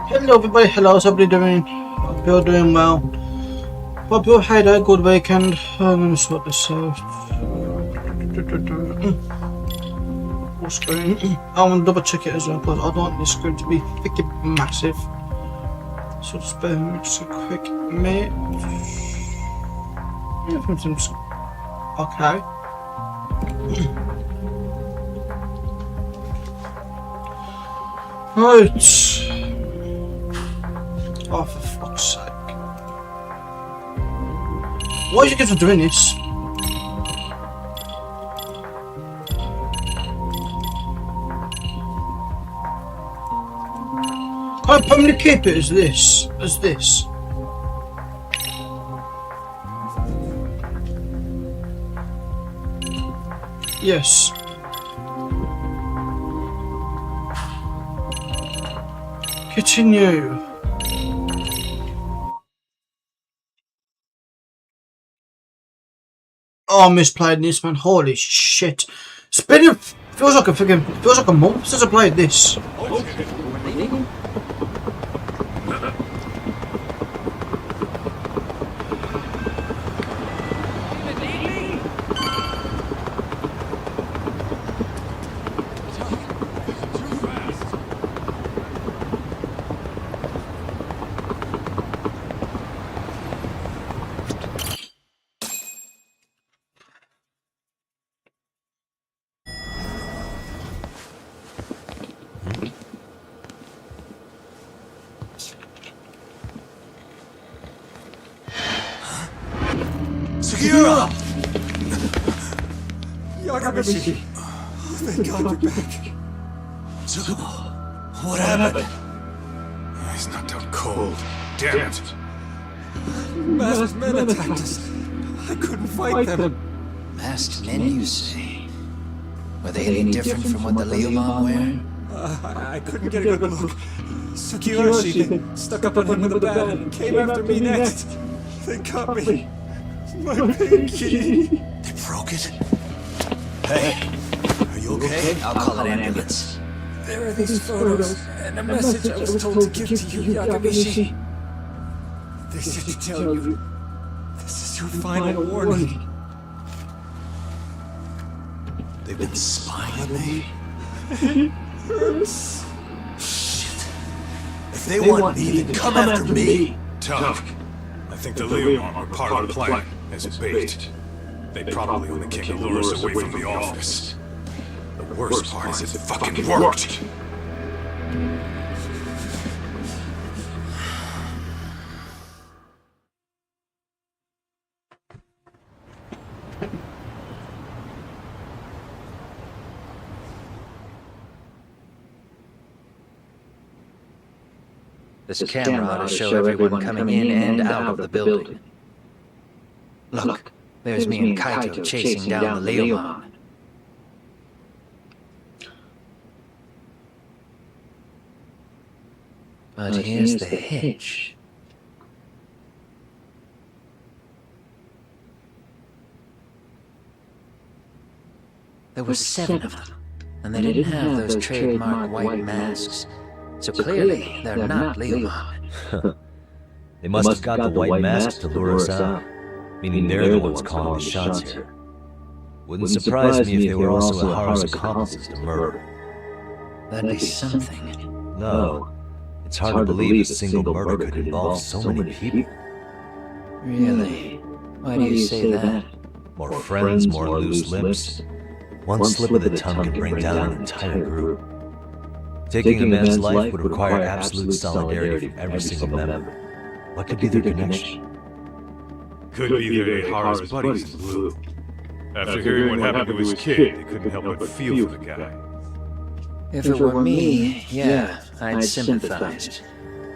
Hello everybody, hello, how's everybody doing? Hope you're doing well. Hope you had a good weekend. Let me sort this out. Full screen. I want to double check it as well because I don't want this screen to be freaking massive. So just bear with me just a quick minute. Okay. Right. Oh, for fuck's sake. Why are you guys doing this? Can I permanently keep it as this? Yes. Continue. Oh, I misplayed this, man. Holy shit. Spinning feels like a month since I played this. Thank God you're back. So, what happened? He's knocked out cold. Damn it. Masked men attacked us. I couldn't fight them. Masked men, you say? Were they any different from what the Leomon wear? I couldn't get a good look. Sukiyoshi stuck up on him with a bat and came after me next. They cut me. My pinky. They broke it? Hey, are you okay? I'll call an ambulance. There are these photos and a message I was told to give to you, Yakamishi. They said to tell you, this is your final warning. They've been spying on me? It hurts. Shit. If they want me, then come after me. Tough. I think the Leomon were part of the plan, as a bait. They probably only came to lure us away from the office. The worst part is it fucking worked! This camera ought to show everyone coming in and out of the building. Look, there's me and Kaito chasing down the Leomon. But here's the hitch. There were 7 of them, and they didn't have those trademark white masks. So clearly, they're not Leomon. They must have got the white mask to lure us out, meaning they're the ones calling the shots here. Wouldn't surprise me if they were also Haru's accomplices to murder. That'd be something. No, it's hard to believe a single murder could involve so many people. Really? Why do you say that? More friends, more loose lips. One slip of the tongue can bring down an entire group. Taking a man's life would require absolute solidarity from every single member. What could be their connection? Could be they're Haru's buddies in blue. After hearing what happened to his kid, they couldn't help but feel for the guy. If it were me, yeah, I'd sympathize.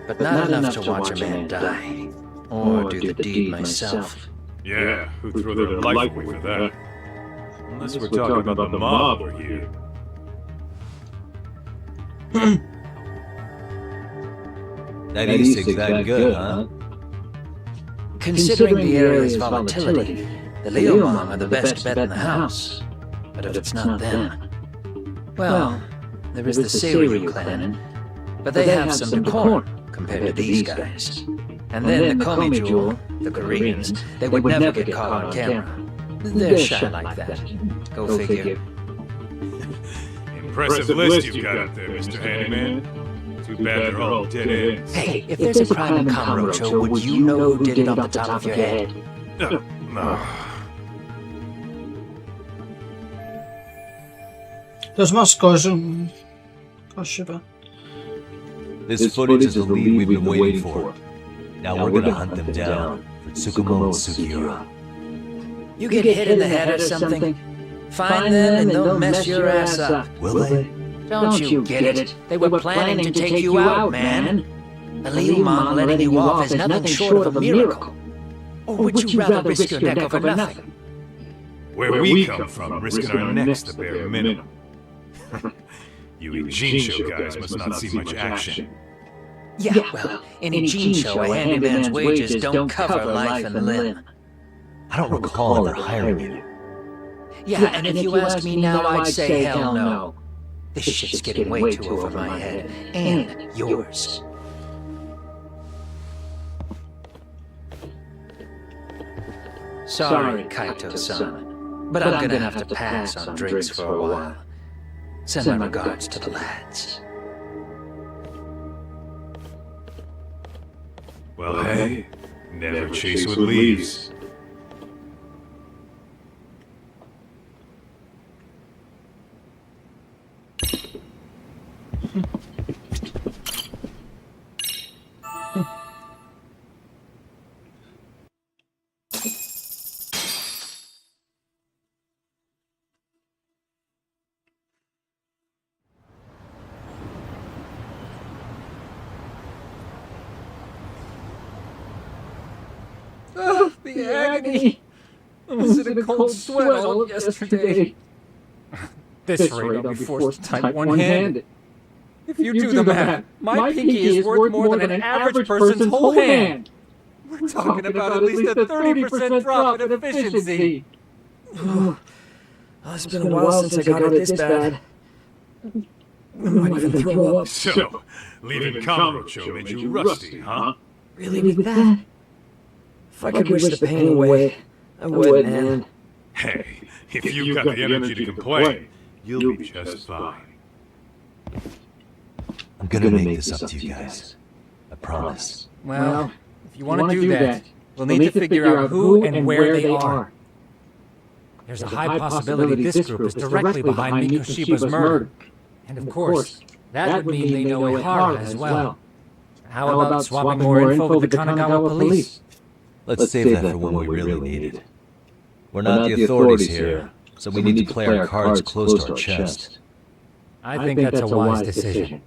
But not enough to watch a man die. Or do the deed myself. Yeah, who threw their life away for that? Unless we're talking about the mob we're here. That E6 that good, huh? Considering the area's volatility, the Leomon are the best bet in the house. But if it's not them... Well, there is the Seiryu clan, but they have some decorum. compared to these guys. And then the Comey Jewel, the Koreans, they would never get caught on camera. They're shy like that. Go figure. Impressive list you've got up there, Mr. Handyman. Too bad they're all dead ends. Hey, if there's a crime in Kamurocho, would you know who did it off the top of your head? No. There's my cousin. Gosh, shiver. This footage is the lead we've been waiting for. Now we're gonna hunt them down for Tsukumo and Sugiura. You get hit in the head or something, find them and they'll mess your ass up. Will they? Don't you get it? They were planning to take you out, man. The Leomon letting you off is nothing short of a miracle. Or would you rather risk your neck over nothing? Where we come from, risking our necks the bare minimum. You Eugene Show guys must not see much action. Yeah, well, in Eugene Show, a handyman's wages don't cover life and limb. I don't recall ever hiring you. Yeah, and if you ask me now, I'd say hell no. This shit's getting way too over my head. And yours. Sorry, Kaito-san, but I'm gonna have to pass on drinks for a while. Send my regards to the lads. Well, hey, never chase what leaves. Oh, the agony! I was in a cold sweat all of yesterday. This rate I'll be forced to type one-handed. If you do the math, my pinky is worth more than an average person's whole hand. We're talking about at least a 30% drop in efficiency. Oh, it's been a while since I got it this bad. I might even throw up. So, leaving Kamurocho made you rusty, huh? Really with that? If I could wish the pain away, I would, man. Hey, if you've got the energy to complain, you'll be just fine. I'm gonna make this up to you guys. I promise. Well, if you want to do that, we'll need to figure out who and where they are. There's a high possibility this group is directly behind Mikoshiba's murder. And of course, that would mean they know Ihara as well. How about swapping more info with the Kanagawa police? Let's save that for when we really need it. We're not the authorities here, so we need to play our cards close to our chest. I think that's a wise decision.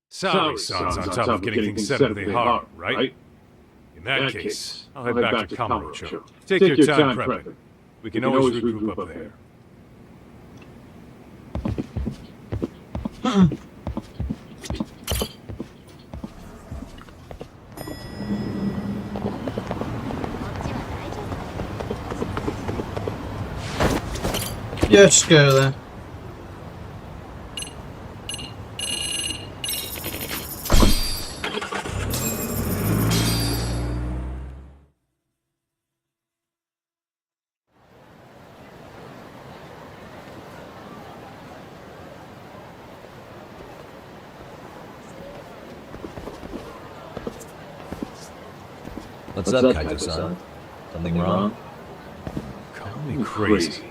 Sorry, son's on top of getting things set up with Ihara, right? In that case, I'll head back to Kamurocho. Take your time prepping. We can always regroup up there. Yeah, just go there. What's up, Kaito-san? Something wrong? Call me crazy,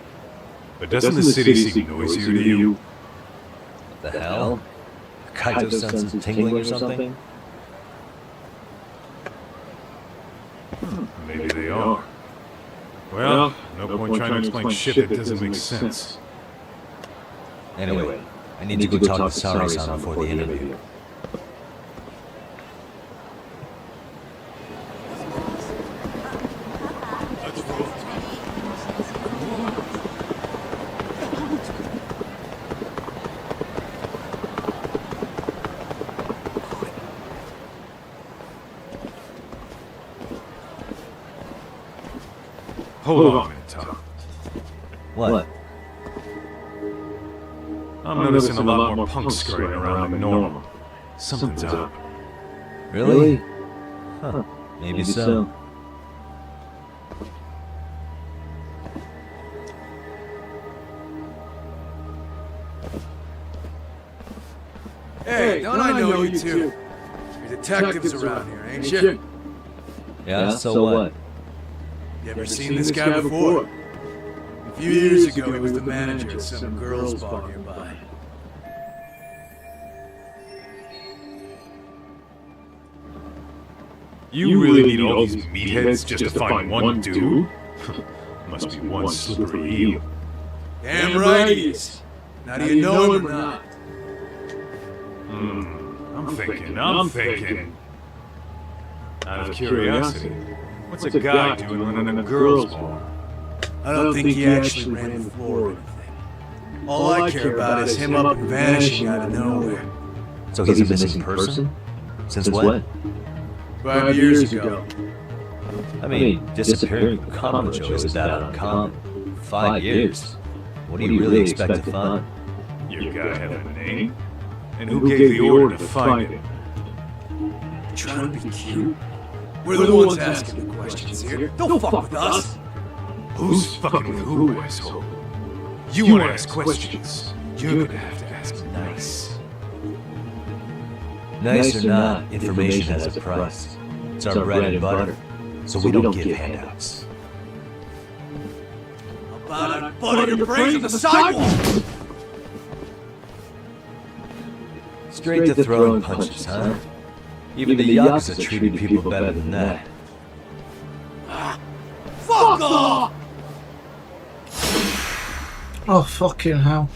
but doesn't the city seem noisier to you? What the hell? Kaito-san's tingling or something? Maybe they are. Well, no point trying to explain shit that doesn't make sense. Anyway, I need to go talk to Sari-san before the interview. Hold on a minute, Tom. What? I'm noticing a lot more punks scurrying around than normal. Something's up. Really? Huh. Maybe so. Hey, don't I know you two? You're detectives around here, ain't you? Yeah, so what? You ever seen this guy before? A few years ago, he was the manager at some girls' bar nearby. You really need all these meatheads just to find one dude? Must be one slippery eel. Damn right he is. Now do you know him or not? I'm thinking. Out of curiosity, what's a guy doing running a girls' bar? I don't think he actually ran the floor or anything. All I care about is him up and vanishing out of nowhere. So he's a missing person? Since when? 5 years ago. I mean, disappearing from Kamacho isn't that uncommon. 5 years? What do you really expect to find? Your guy have a name? And who gave the order to find him? Trying to be cute? We're the ones asking the questions here. Don't fuck with us. Who's fucking with who, asshole? You want to ask questions? You're gonna have to ask nice. Nice or not, information has a price. It's our bread and butter, so we don't give handouts. About I butter your brains on the sidewalk! Straight to throwing punches, huh? Even the Yakuza treated people better than that. Fuck off! Oh, fucking hell.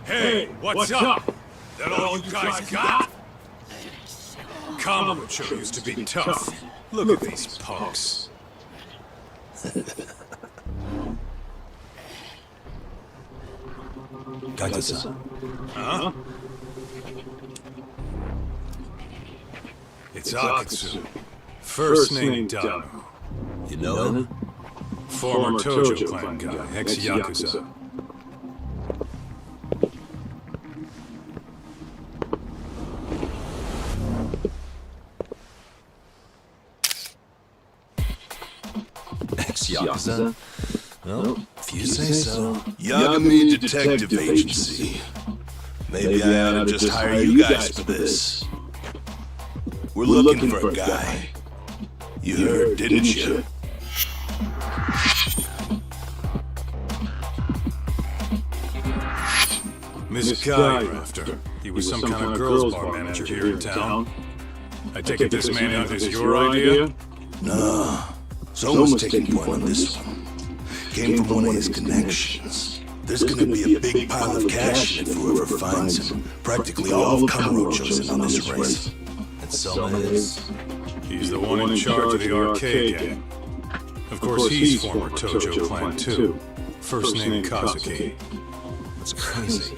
Hey, what's up? That all you guys got? Kamacho used to be tough. Look at these punks. Kaita-san. Huh? It's Akatsu. First name Danu. You know him? Former Tojo clan guy, ex-Yakuza. Ex-Yakuza? Well, if you say so. Yagami Detective Agency. Maybe I ought to just hire you guys for this. We're looking for a guy. You heard, didn't you? Mizukai you're after. He was some kind of girls' bar manager here in town. I take it this man is your idea? No. Someone's taking point on this one. Came from one of his connections. There's gonna be a big pile of cash in it for whoever finds him. Practically all of Kamurocho's in on this race. And Soma is? He's the one in charge of the arcade gang. Of course, he's former Tojo clan too. First name Kazuki. That's crazy.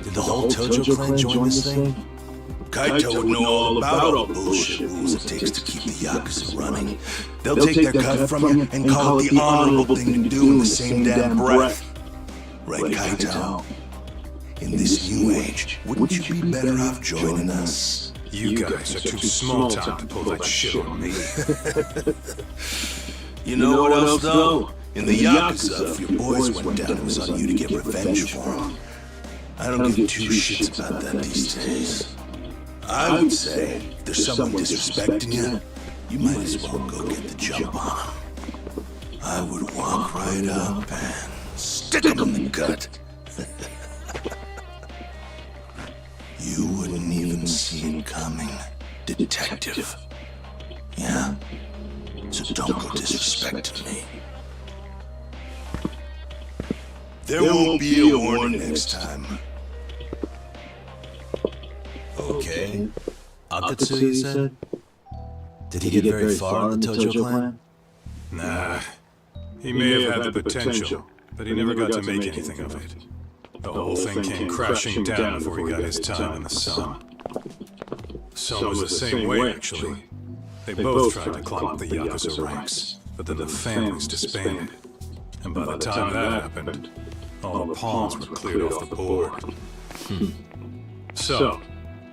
Did the whole Tojo clan join this thing? Kaito would know all about all the bullshit rules it takes to keep the Yakuza running. They'll take their cut from you and call it the honorable thing to do in the same damn breath. Right, Kaito? In this new age, wouldn't you be better off joining us? You guys are too small time to pull that shit on me. You know what else, though? In the Yakuza, if your boys went down, it was on you to get revenge for them. I don't give two shits about that these days. I would say, if there's someone disrespecting you, you might as well go get the jump on them. I would walk right up and stick them in the gut. You wouldn't even see it coming, detective. Yeah? So don't go disrespecting me. There won't be a warning next time. Okay. Akatsu, you said? Did he get very far in the Tojo clan? Nah. He may have had the potential, but he never got to make anything of it. The whole thing came crashing down before he got his time in the sun. Sun was the same way, actually. They both tried to climb up the Yakuza ranks, but then the families disbanded. And by the time that happened, all the pawns were cleared off the board. So,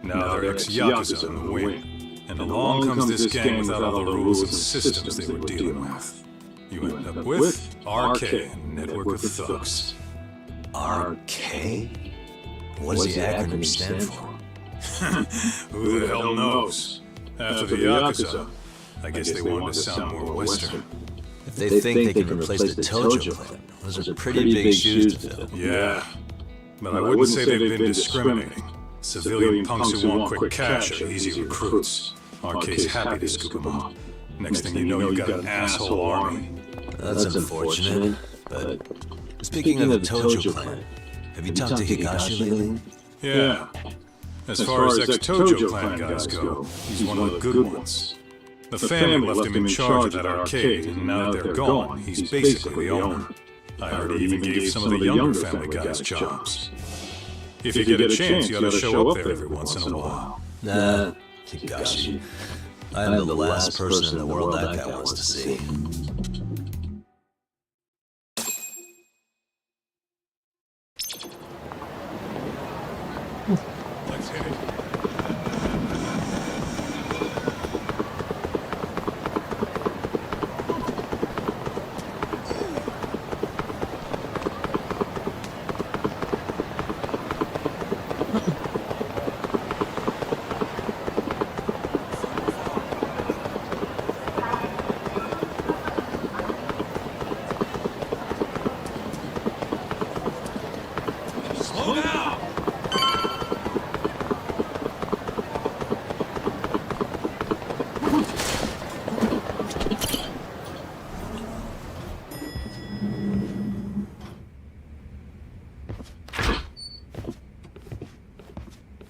now they're ex-Yakuza in the wing, and along comes this gang without all the rules and systems they were dealing with. You end up with RK, a network of thugs. RK? What does the acronym stand for? Who the hell knows? After the Yakuza, I guess they wanted to sound more Western. If they think they can replace the Tojo clan, those are pretty big shoes to fill. Yeah, but I wouldn't say they've been discriminating. Civilian punks who want quick cash are easy recruits. RK's happy to scoop them up. Next thing you know, you got an asshole army. That's unfortunate, but speaking of the Tojo clan, have you talked to Higashi lately? Yeah. As far as ex-Tojo clan guys go, he's one of the good ones. The family left him in charge of that arcade, and now that they're gone, he's basically the owner. I heard he even gave some of the younger family guys jobs. If you get a chance, you ought to show up there every once in a while. Nah, Higashi. I am the last person in the world that guy wants to see. Let's hit it.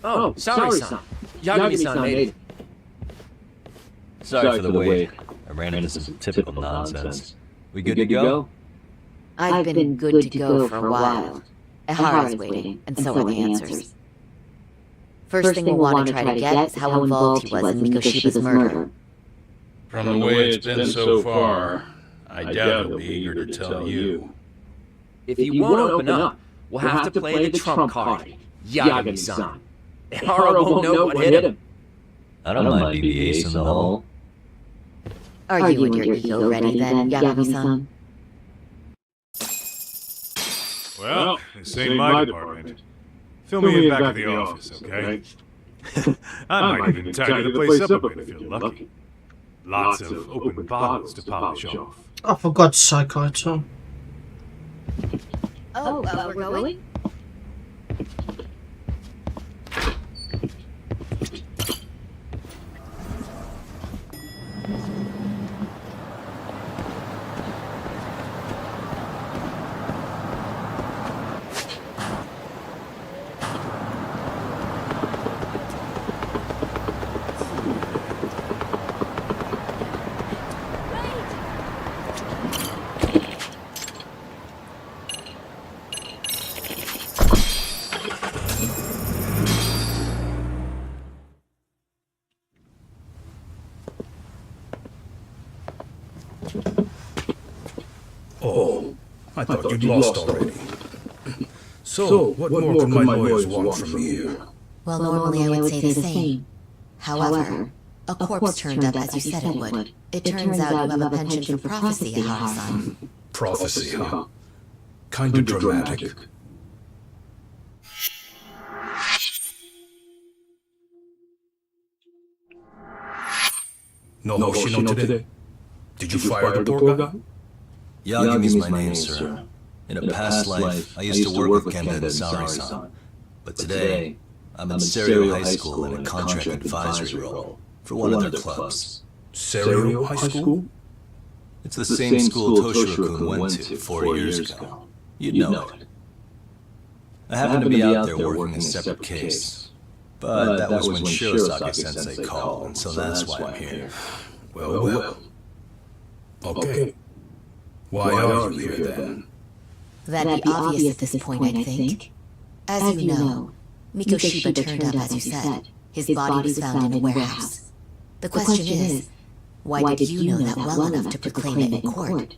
Oh, sorry-san. Yagami-san made it. Sorry for the wait. I ran into some typical nonsense. We good to go? I've been good to go for a while. Ehara's waiting, and so are the answers. First thing we'll want to try to get is how involved he was in Mikoshiba's murder. From the way it's been so far, I doubt he'll be eager to tell you. If he won't open up, we'll have to play the trump card. Yagami-san. Ehara won't know what hit him. I don't mind being the ace in the hole. Are you and your ego ready then, Yagami-san? Well, this ain't my department. Fill me in back at the office, okay? I might even tidy the place up a bit if you're lucky. Lots of open bottles to polish off. Oh, for God's sake, Kaito. We're going? Oh, I thought you'd lost already. So, what more can my lawyers want from me here? Well, normally I would say the same. However, a corpse turned up as you said it would. It turns out you have a penchant for prophecy, Haru-san. Prophecy, huh? Kinda dramatic. No Hoshino today? Did you fire the poor guy? Yagami's my name, sir. In a past life, I used to work with Kenda and Sari-san. But today, I'm in Serio High School in a contract advisory role for one of their clubs. Serio High School? It's the same school Toshiro-kun went to 4 years ago. You'd know it. I happened to be out there working a separate case. But that was when Shirosaki-sensei called, and so that's why I'm here. Well. Okay. Why are you here then? That'd be obvious at this point, I think. As you know, Mikoshiba turned up as you said. His body was found in a warehouse. The question is, why did you know that well enough to proclaim it in court?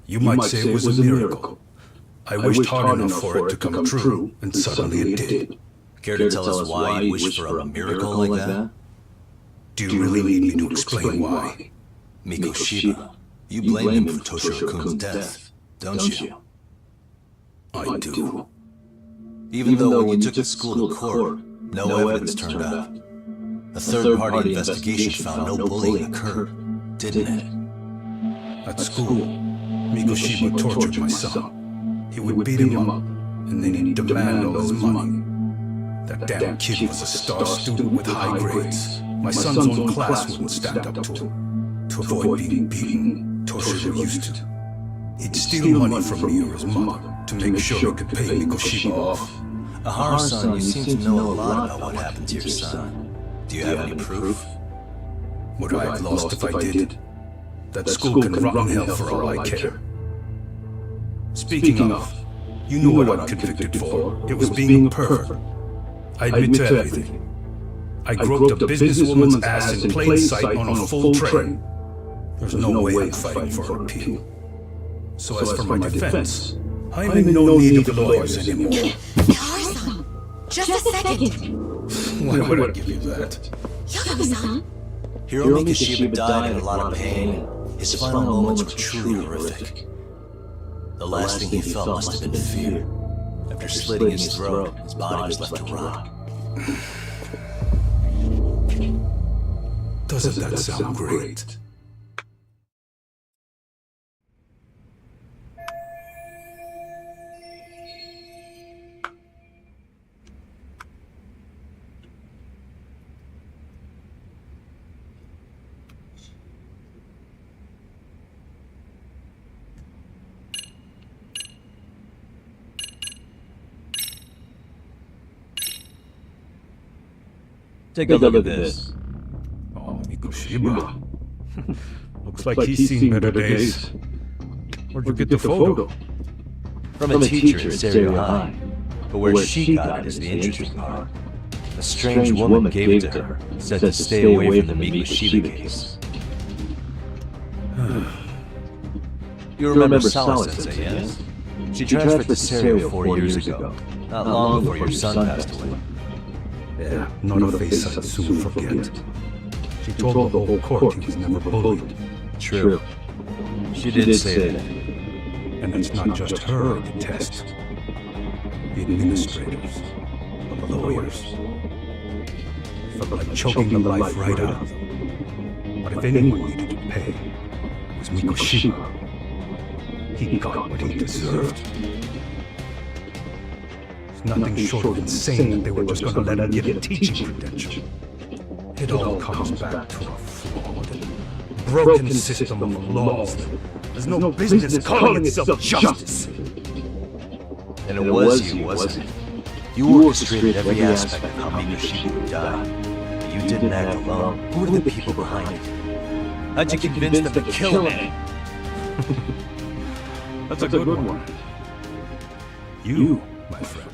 You might say it was a miracle. I wished hard enough for it to come true, and suddenly it did. Care to tell us why you wished for a miracle like that? Do you really need me to explain why? Mikoshiba, you blame him for Toshiro-kun's death, don't you? I do. Even though when you took the school to court, no evidence turned up. A third-party investigation found no bullying occurred, didn't it? At school, Mikoshiba tortured my son. He would beat him up, and then he'd demand all his money. That damn kid was a star student with high grades. My son's own class wouldn't stand up to him. To avoid being beaten, Toshiro used to. He'd steal money from me or his mother to make sure he could pay Mikoshiba off. Haru-san, you seem to know a lot about what happened to your son. Do you have any proof? Would I have lost if I did? That school can rot in hell for all I care. Speaking of, you knew what I'm convicted for. It was being a pervert. I admit to everything. I groped a businesswoman's ass in plain sight on a full train. There's no way I'm fighting for an appeal. So as for my defense, I'm in no need of lawyers anymore. Haru-san, just a second. Why would I give you that? Yagami-san. Hiro Mikoshiba died in a lot of pain. His final moments were truly horrific. The last thing he felt must have been fear. After slitting his throat, his body was left to rot. Doesn't that sound great? Take a look at this. Oh, Mikoshiba. Looks like he's seen better days. Where'd you get the photo? From a teacher at Serio High. But where she got it is the interesting part. A strange woman gave it to her, said to stay away from the Mikoshiba case. You remember Sawa-sensei, yes? She transferred to Serio 4 years ago, not long before your son passed away. Yeah, not a face I'd soon forget. She told the whole court he was never bullied. True. She did say that. And it's not just her I detest. The administrators, the lawyers. Felt like choking the life right out of them. But if anyone needed to pay, it was Mikoshiba. He got what he deserved. It's nothing short of insane that they were just going to let him get a teaching credential. It all comes back to a flawed, broken system of laws that has no business calling itself justice. And it was you, wasn't it? You orchestrated every aspect of how Mikoshiba would die. You didn't act alone. Who were the people behind it? How'd you convince them to kill him? That's a good one. You, my friend,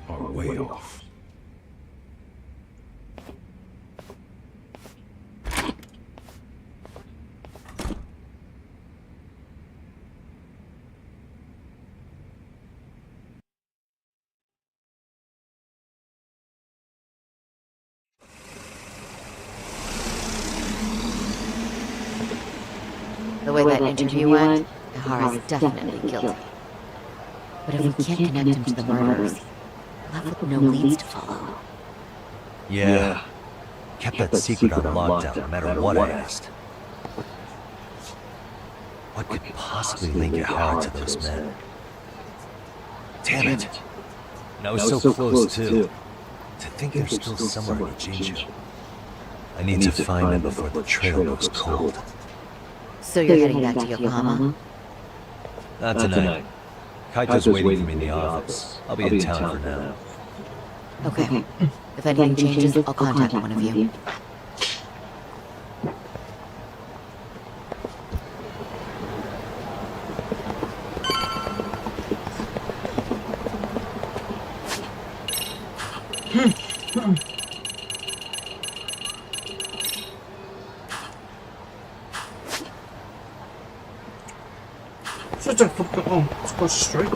are way off. The way that interview went, Ihara's definitely guilty. But if we can't connect him to the murders, we're left with no leads to follow. Yeah. Kept that secret on lockdown no matter what I asked. What could possibly link Ihara to those men? Damn it. And I was so close, too. To think they're still somewhere in Jinju. I need to find them before the trail goes cold. So you're heading back to Yokohama? Not tonight. Kaito's waiting for me in the office. I'll be in town for now. Okay. If anything changes, I'll contact one of you. Just a fucking. Oh, it's across the street.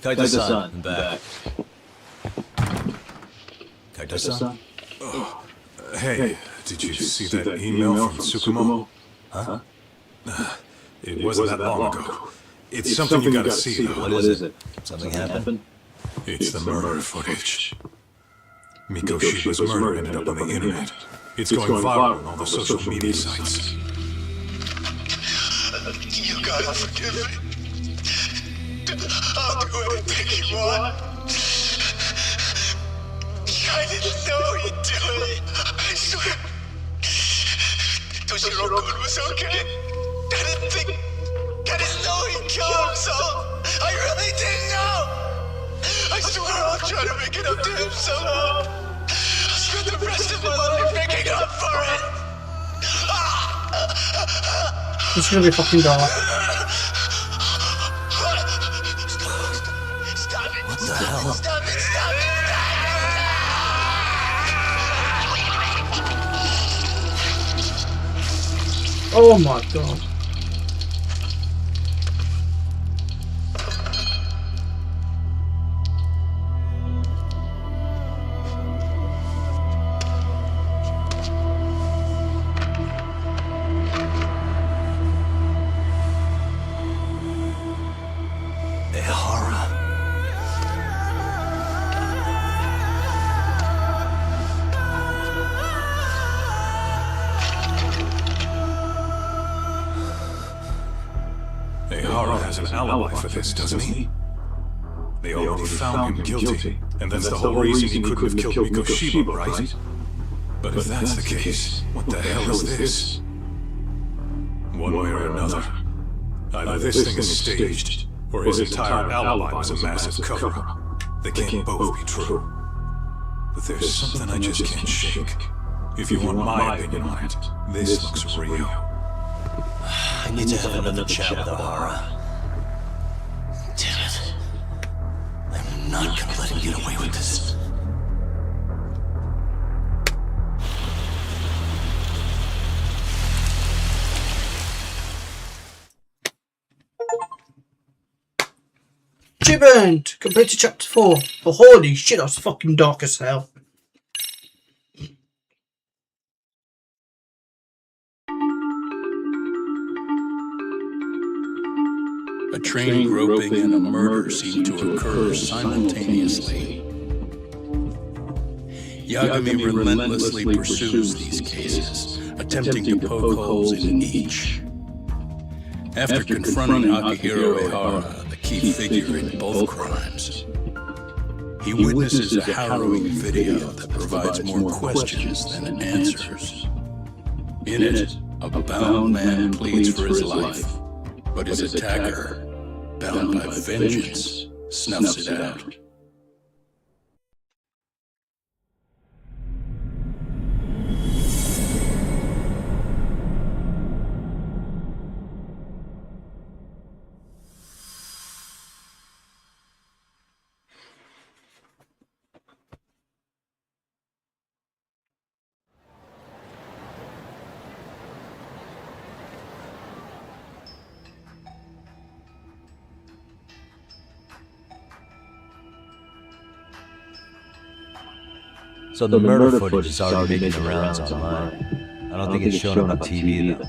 Kaito-san, I'm back. Kaito-san? Hey, did you see that email from Tsukumo? Huh? It wasn't that long ago. It's something you gotta see, though. What is it? Something happened? It's the murder footage. Miko Shiba's murder ended up on the internet. It's going viral on all the social media sites. You gotta forgive me. I'll do anything you want. I didn't know you'd do it. I swear. Toshiro-kun was okay. I didn't know he'd kill himself. I really didn't know. I swear I'll try to make it up to him somehow. I'll spend the rest of my life making up for it. This is gonna be fucking dark. What the hell? Stop it! Oh my god. Ihara has an alibi for this, doesn't he? They already found him guilty, and that's the whole reason he couldn't have killed Miko Shiba, right? But if that's the case, what the hell is this? One way or another, either this thing is staged, or his entire alibi was a massive cover-up. They can't both be true. But there's something I just can't shake. If you want my opinion on it, this looks real. I need to have another chat with Ihara. Damn it. I'm not gonna let him get away with this. Judgement! Compared to chapter 4. But holy shit, that's fucking dark as hell. A train groping and a murder seem to occur simultaneously. Yagami relentlessly pursues these cases, attempting to poke holes in each. After confronting Akihiro Ihara, the key figure in both crimes, he witnesses a harrowing video that provides more questions than answers. In it, a bound man pleads for his life, but his attacker, bound by vengeance, snuffs it out. So the murder footage is already making the rounds online. I don't think it's showing up on TV though.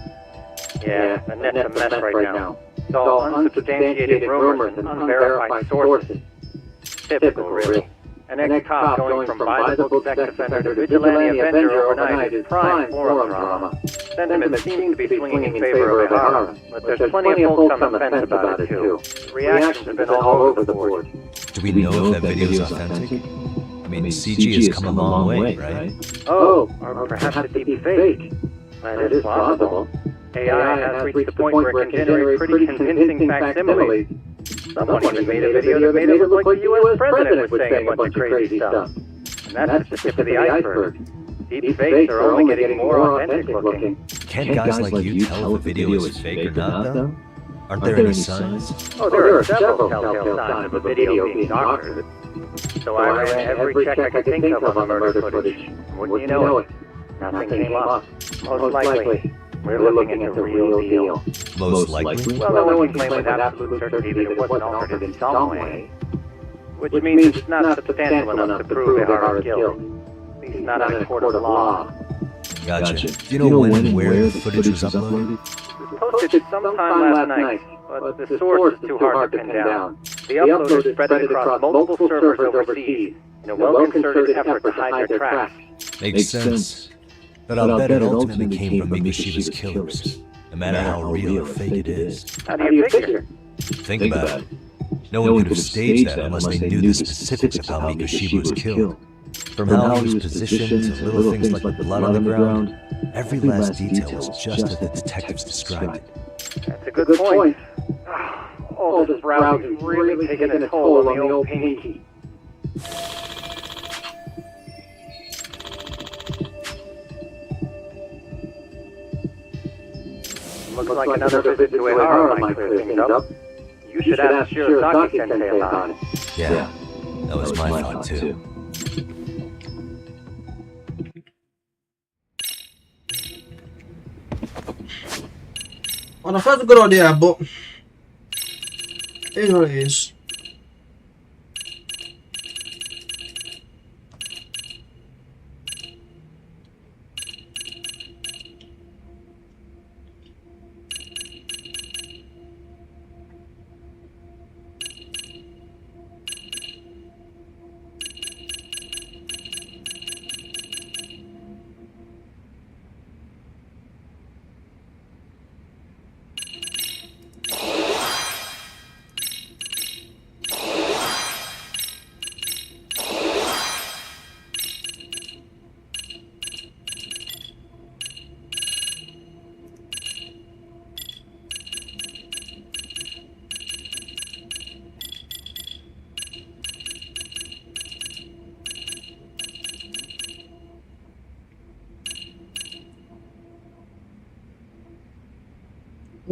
Yeah, the net's a mess right now. It's all unsubstantiated rumors and unverified sources. Typical, really. An ex-cop going from by-the-book sex offender to vigilante avenger overnight is prime forum drama. Sentiment seems to be swinging in favor of O'Hara, but there's plenty of folks on the fence about it too. Reactions have been all over the board. Do we know if that video is authentic? I mean, CG has come a long way, right? Oh, or perhaps it's deep fake. That is possible. AI has reached the point where it can generate pretty convincing facsimiles. Someone even made a video that made it look like the U.S. president was saying a bunch of crazy stuff. And that's the tip of the iceberg. Deep fakes are only getting more authentic looking. Can't guys like you tell if a video is fake or not, though? Aren't there any signs? Oh, there are several telltale signs of a video being doctored. So I ran every check I could think of on the murder footage. Wouldn't you know it? Nothing came up. Most likely, we're looking at the real deal. Most likely? Well, no one can claim with absolute certainty that it wasn't altered in some way. Which means it's not substantial enough to prove O'Hara's guilt. At least not in a court of law. Gotcha. Do you know when and where the footage was uploaded? Posted sometime last night, but the source is too hard to pin down. The upload is spread across multiple servers overseas in a well-concerted effort to hide their tracks. Makes sense. But I'll bet it ultimately came from Mikoshiba's killers, no matter how real or fake it is. How do you figure? Think about it. No one could have staged that unless they knew the specifics of how Mikoshiba was killed. From how he was positioned to little things like the blood on the ground, every last detail was just as the detectives described it. That's a good point. All this browsing's really taken a toll on the old pinky. Looks like another visit to O'Hara might clear things up. You should ask Shirosaki-sensei about it. Yeah, that was my thought too. Well, I thought it was a good idea, but here's what it is.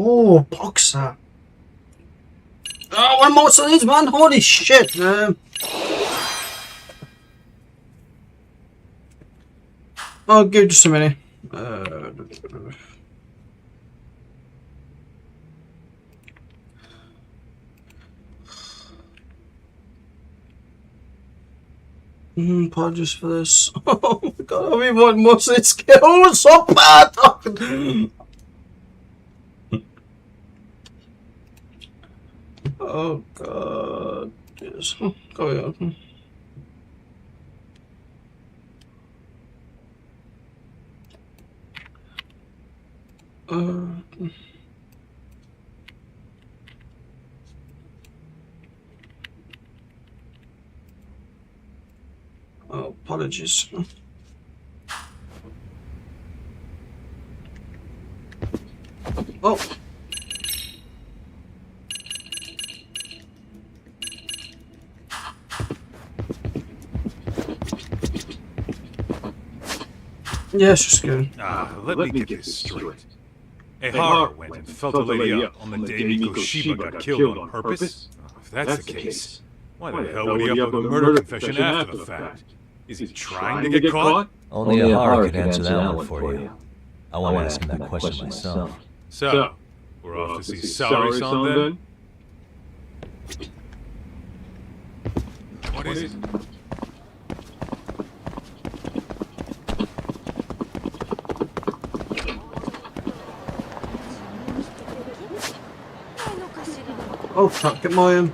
Oh, boxer. Oh, one more of these, man. Holy shit. I'll give it just a minute. Apologies for this. Oh my god, I mean, one more of this game. Oh, it's so bad. Oh god. Yes. Go on. Oh, apologies. Oh. Yes, just good. Let me get this straight. O'Hara went and felt a lady up on the day Mikoshiba got killed on purpose? If that's the case, why the hell would he up a murder confession after the fact? Is he trying to get caught? Only O'Hara can answer that one for you. I want to ask him that question myself. So, we're off to see Saori-san then? What is it? Oh crap, get my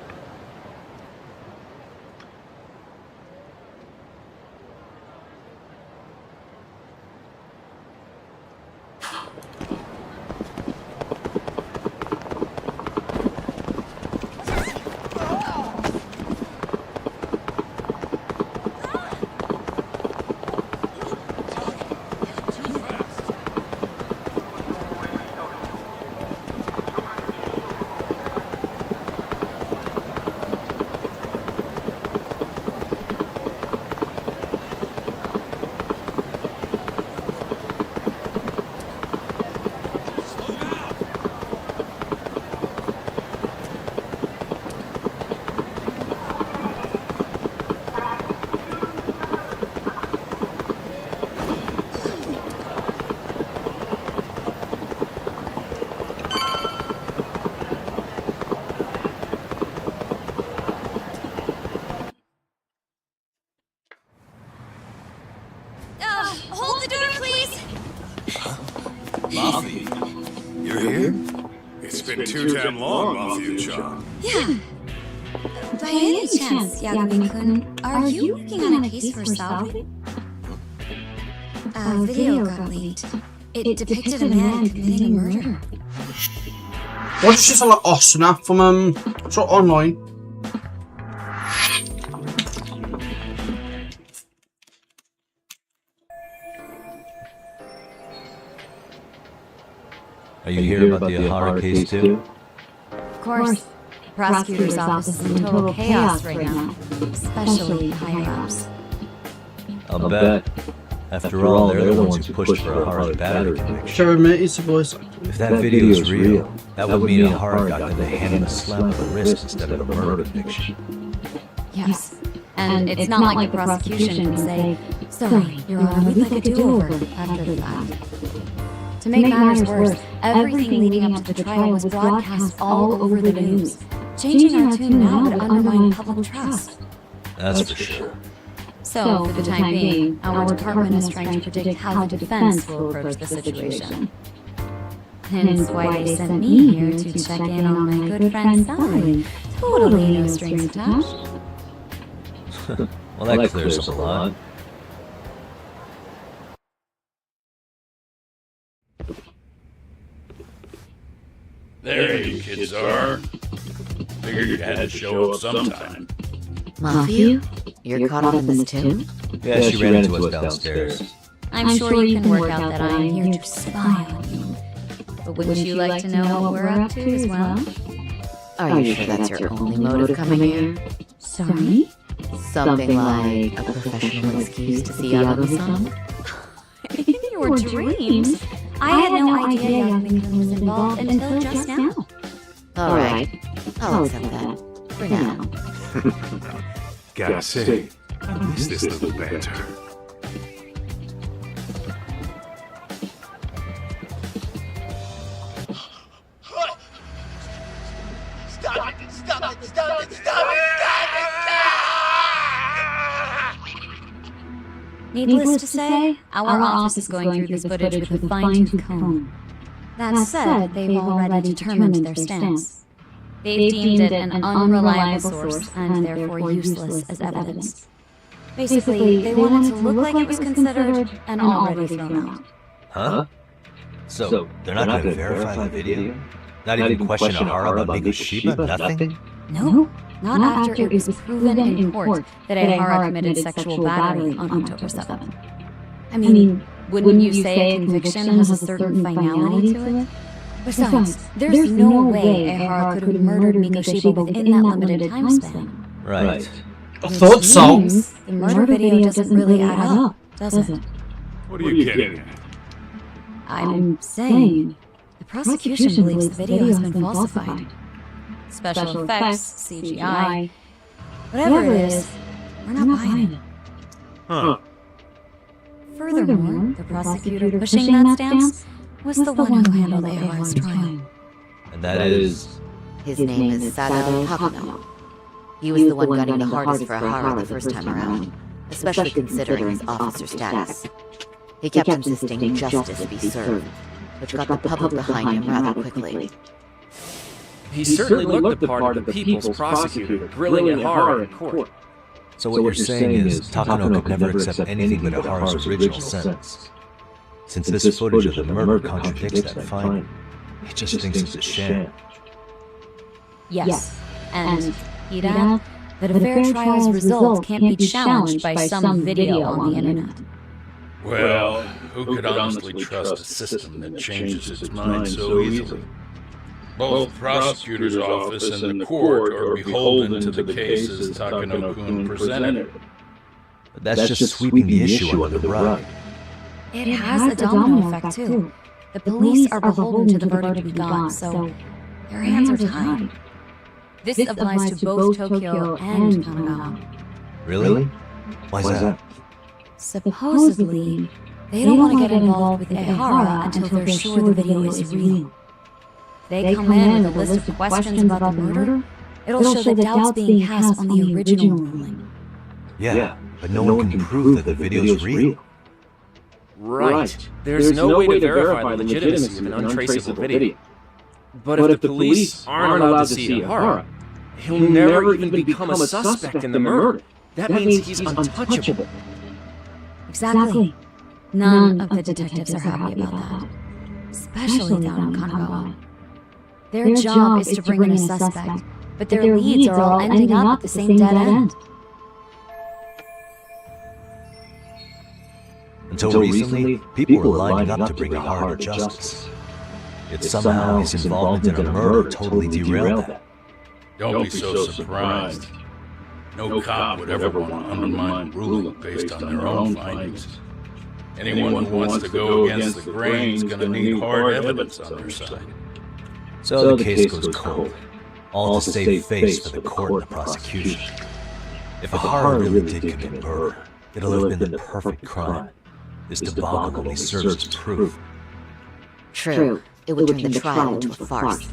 Hold the door, please! Muffy, you're here? It's been too damn long, Muffy, John. Yeah. By any chance, Yagami-kun, are you working on a case for Salvi? A video got leaked. It depicted a man committing a murder. Why does she sound like Osuna from sort of online? Are you here about the Ahara case too? Of course. The prosecutor's office is in total chaos right now, especially higher-ups. I'll bet. After all, they're the ones who pushed for Ahara's battery conviction. Jeremy is the voice actor. If that video is real, that would mean Ahara got them to hand him a slap on the wrist instead of a murder conviction. Yes. And it's not like the prosecution can say, sorry, Your Honor, we'd like a do-over after the fact. To make matters worse, everything leading up to the trial was broadcast all over the news. Changing our tune now would undermine public trust. That's for sure. So, for the time being, our department is trying to predict how the defense will approach the situation. Hence why they sent me here to check in on my good friend's salary. Totally no strings attached. Well, that clears up a lot. There you kids are. Figured you had to show up sometime. Matthew, you're caught up in this too? Yeah, she ran into us downstairs. I'm sure you can work out that I am here to spy on you. But wouldn't you like to know what we're up to as well? Are you sure that's your only motive coming here? Sorry? Something like a professional excuse to see Yagami-san? In your dreams? I had no idea Yagami-kun was involved until just now. Alright, I'll accept that. For now. Gotta say, I miss this little banter. Needless to say, our office is going through this footage with a fine-tooth comb. That said, they've already determined their stance. They've deemed it an unreliable source and therefore useless as evidence. Basically, they want it to look like it was considered and already thrown out. Huh? So, they're not going to verify the video? Not even question Ahara about Mikoshiba? Nothing? No, not after it was proven in court that Ahara committed sexual battery on October 7th. I mean, wouldn't you say a conviction has a certain finality to it? Besides, there's no way Ahara could have murdered Mikoshiba within that limited time span. Right. I thought so. The murder video doesn't really add up, does it? What are you getting at? I'm saying the prosecution believes the video has been falsified. Special effects, CGI, whatever it is, we're not buying it. Huh. Furthermore, the prosecutor pushing that stance was the one who handled Ahara's trial. And that is... His name is Sado Hakuno. He was the one gunning the hardest for Ahara the first time around, especially considering his officer status. He kept insisting justice be served, which got the public behind him rather quickly. He certainly looked the part of the people's prosecutor, grilling Ihara in court. So what you're saying is Takano could never accept anything but Ihara's original sentence. Since this footage of the murder contradicts that finding, he just thinks it's a sham. Yes, and he'd add that a fair trial's results can't be challenged by some video on the internet. Well, who could honestly trust a system that changes its mind so easily? Both the prosecutor's office and the court are beholden to the cases Takano-kun presented. But that's just sweeping the issue under the rug. It has a domino effect, too. The police are beholden to the verdict we got, so their hands are tied. This applies to both Tokyo and Kanagawa. Really? Why's that? Supposedly, they don't want to get involved with Ihara until they're sure the video is real. They come in with a list of questions about the murder. It'll show that doubt's being cast on the original ruling. Yeah, but no one can prove that the video's real. Right. There's no way to verify the legitimacy of an untraceable video. But if the police aren't allowed to see Ihara, he'll never even become a suspect in the murder. That means he's untouchable. Exactly. None of the detectives are happy about that. Especially down in Kanagawa. Their job is to bring in a suspect, but their leads are all ending up at the same dead end. Until recently, people were lining up to bring Ihara to justice. Yet somehow his involvement in a murder totally derailed that. Don't be so surprised. No cop would ever want to undermine ruling based on their own findings. Anyone who wants to go against the grain is going to need hard evidence on their side. So the case goes cold, all to save face for the court and the prosecution. If Ihara really did commit murder, it'll have been the perfect crime. This debacle only serves as proof. True, it would turn the trial into a farce.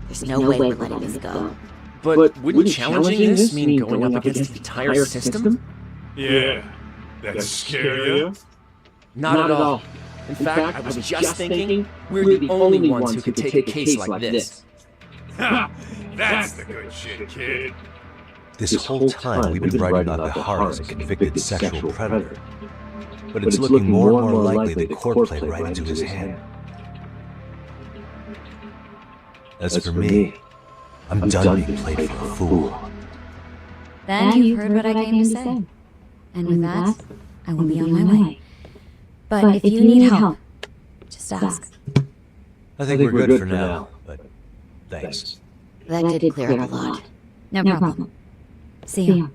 There's no way we're letting this go. But wouldn't challenging this mean going up against the entire system? Yeah. That scare you? Not at all. In fact, I was just thinking, we're the only ones who could take a case like this. Ha! That's the good shit, kid. This whole time we've been writing about Ihara as a convicted sexual predator. But it's looking more and more likely the court played right into his hand. As for me, I'm done being played for a fool. Then you've heard what I came to say. And with that, I will be on my way. But if you need help, just ask. I think we're good for now, but thanks. That did clear up a lot. No problem. See you.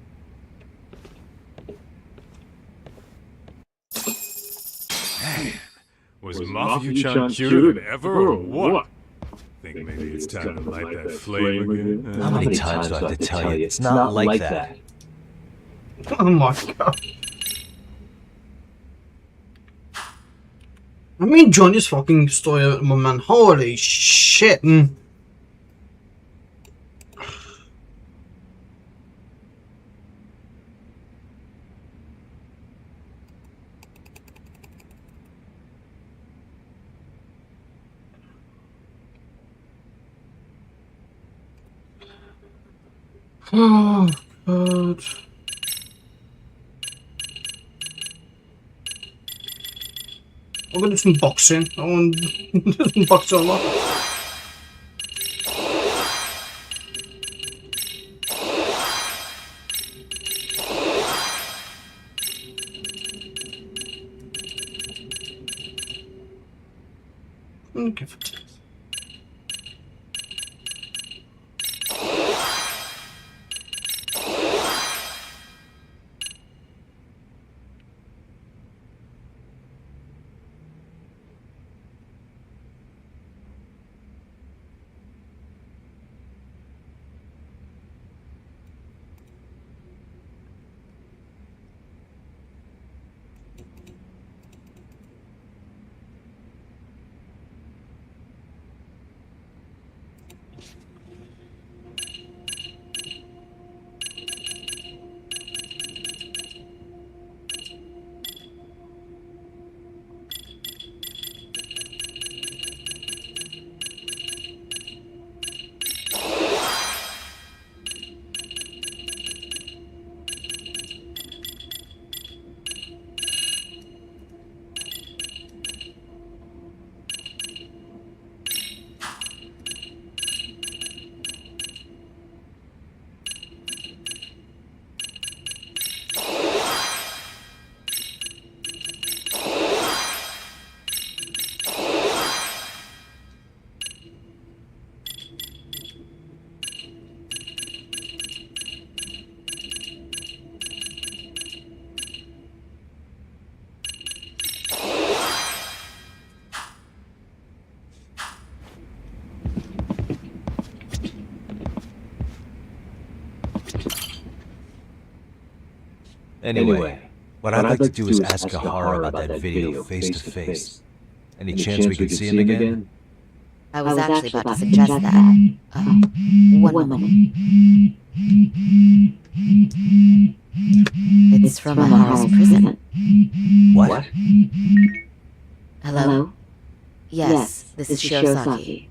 Was Mafia-chan cuter than ever, or what? Think maybe it's time to light that flame again? How many times do I have to tell you? It's not like that. Oh my god. I mean, Johnny's fucking story out, my man. Holy shit. Oh, God. I'm gonna do some boxing. I want to do some boxing a lot. Okay. Anyway, what I'd like to do is ask Ahara about that video face to face. Any chance we could see him again? I was actually about to suggest that. One moment. It's from Ahara's prison. What? Hello? Yes, this is Shiosaki.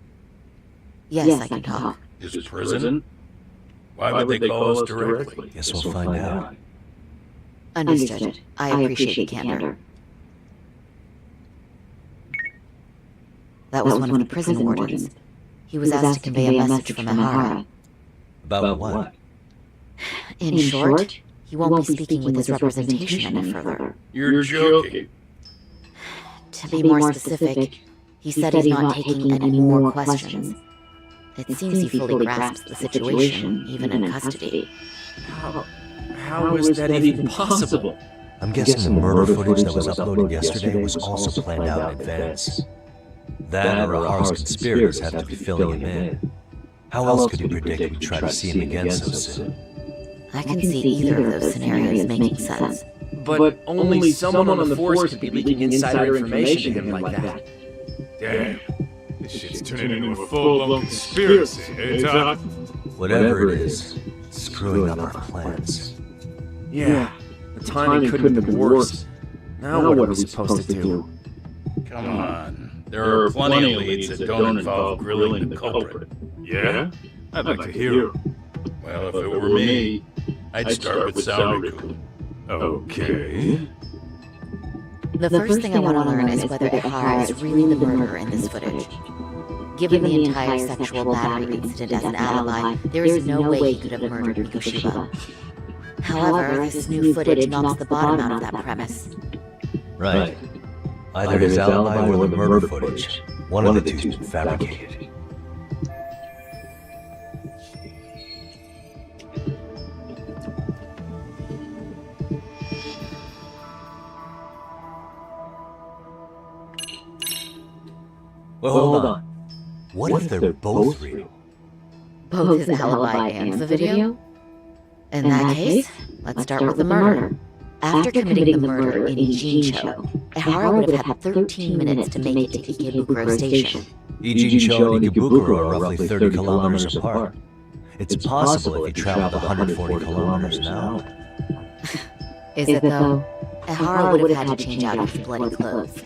Yes, I can talk. His prison? Why would they call us directly? Guess we'll find out. Understood. I appreciate the candor. That was one of the prison wardens. He was asked to convey a message from Ahara. About what? In short, he won't be speaking with his representation any further. You're joking. To be more specific, he said he's not taking any more questions. It seems he fully grasps the situation, even in custody. How is that even possible? I'm guessing the murder footage that was uploaded yesterday was also planned out in advance. That or Ahara's conspirators have to be filling him in. How else could he predict we'd try to see him again so soon? I can see either of those scenarios making sense. But only someone on the force could be leaking insider information to him like that. Damn. This shit's turning into a full-blown conspiracy, eh, Doc? Whatever it is, it's screwing up our plans. Yeah, the timing couldn't have been worse. Now what are we supposed to do? Come on. There are plenty of leads that don't involve grilling the culprit. Yeah? I'd like to hear 'em. Well, if it were me, I'd start with Sauriku. Okay. The first thing I want to learn is whether Ahara is really the murderer in this footage. Given the entire sexual battery incident as an alibi, there is no way he could have murdered Mikoshiba. However, this new footage knocks the bottom out of that premise. Right. Either his alibi or the murder footage. One of the two's been fabricated. Well, hold on. What if they're both real? Both his alibi and the video? In that case, let's start with the murder. After committing the murder in Ijincho, Ahara would have had 13 minutes to make it to Ikebukuro Station. Ijincho and Ikebukuro are roughly 30 kilometers apart. It's possible if he traveled 140 kilometers an hour. Is it though? Ahara would have had to change out of his bloody clothes.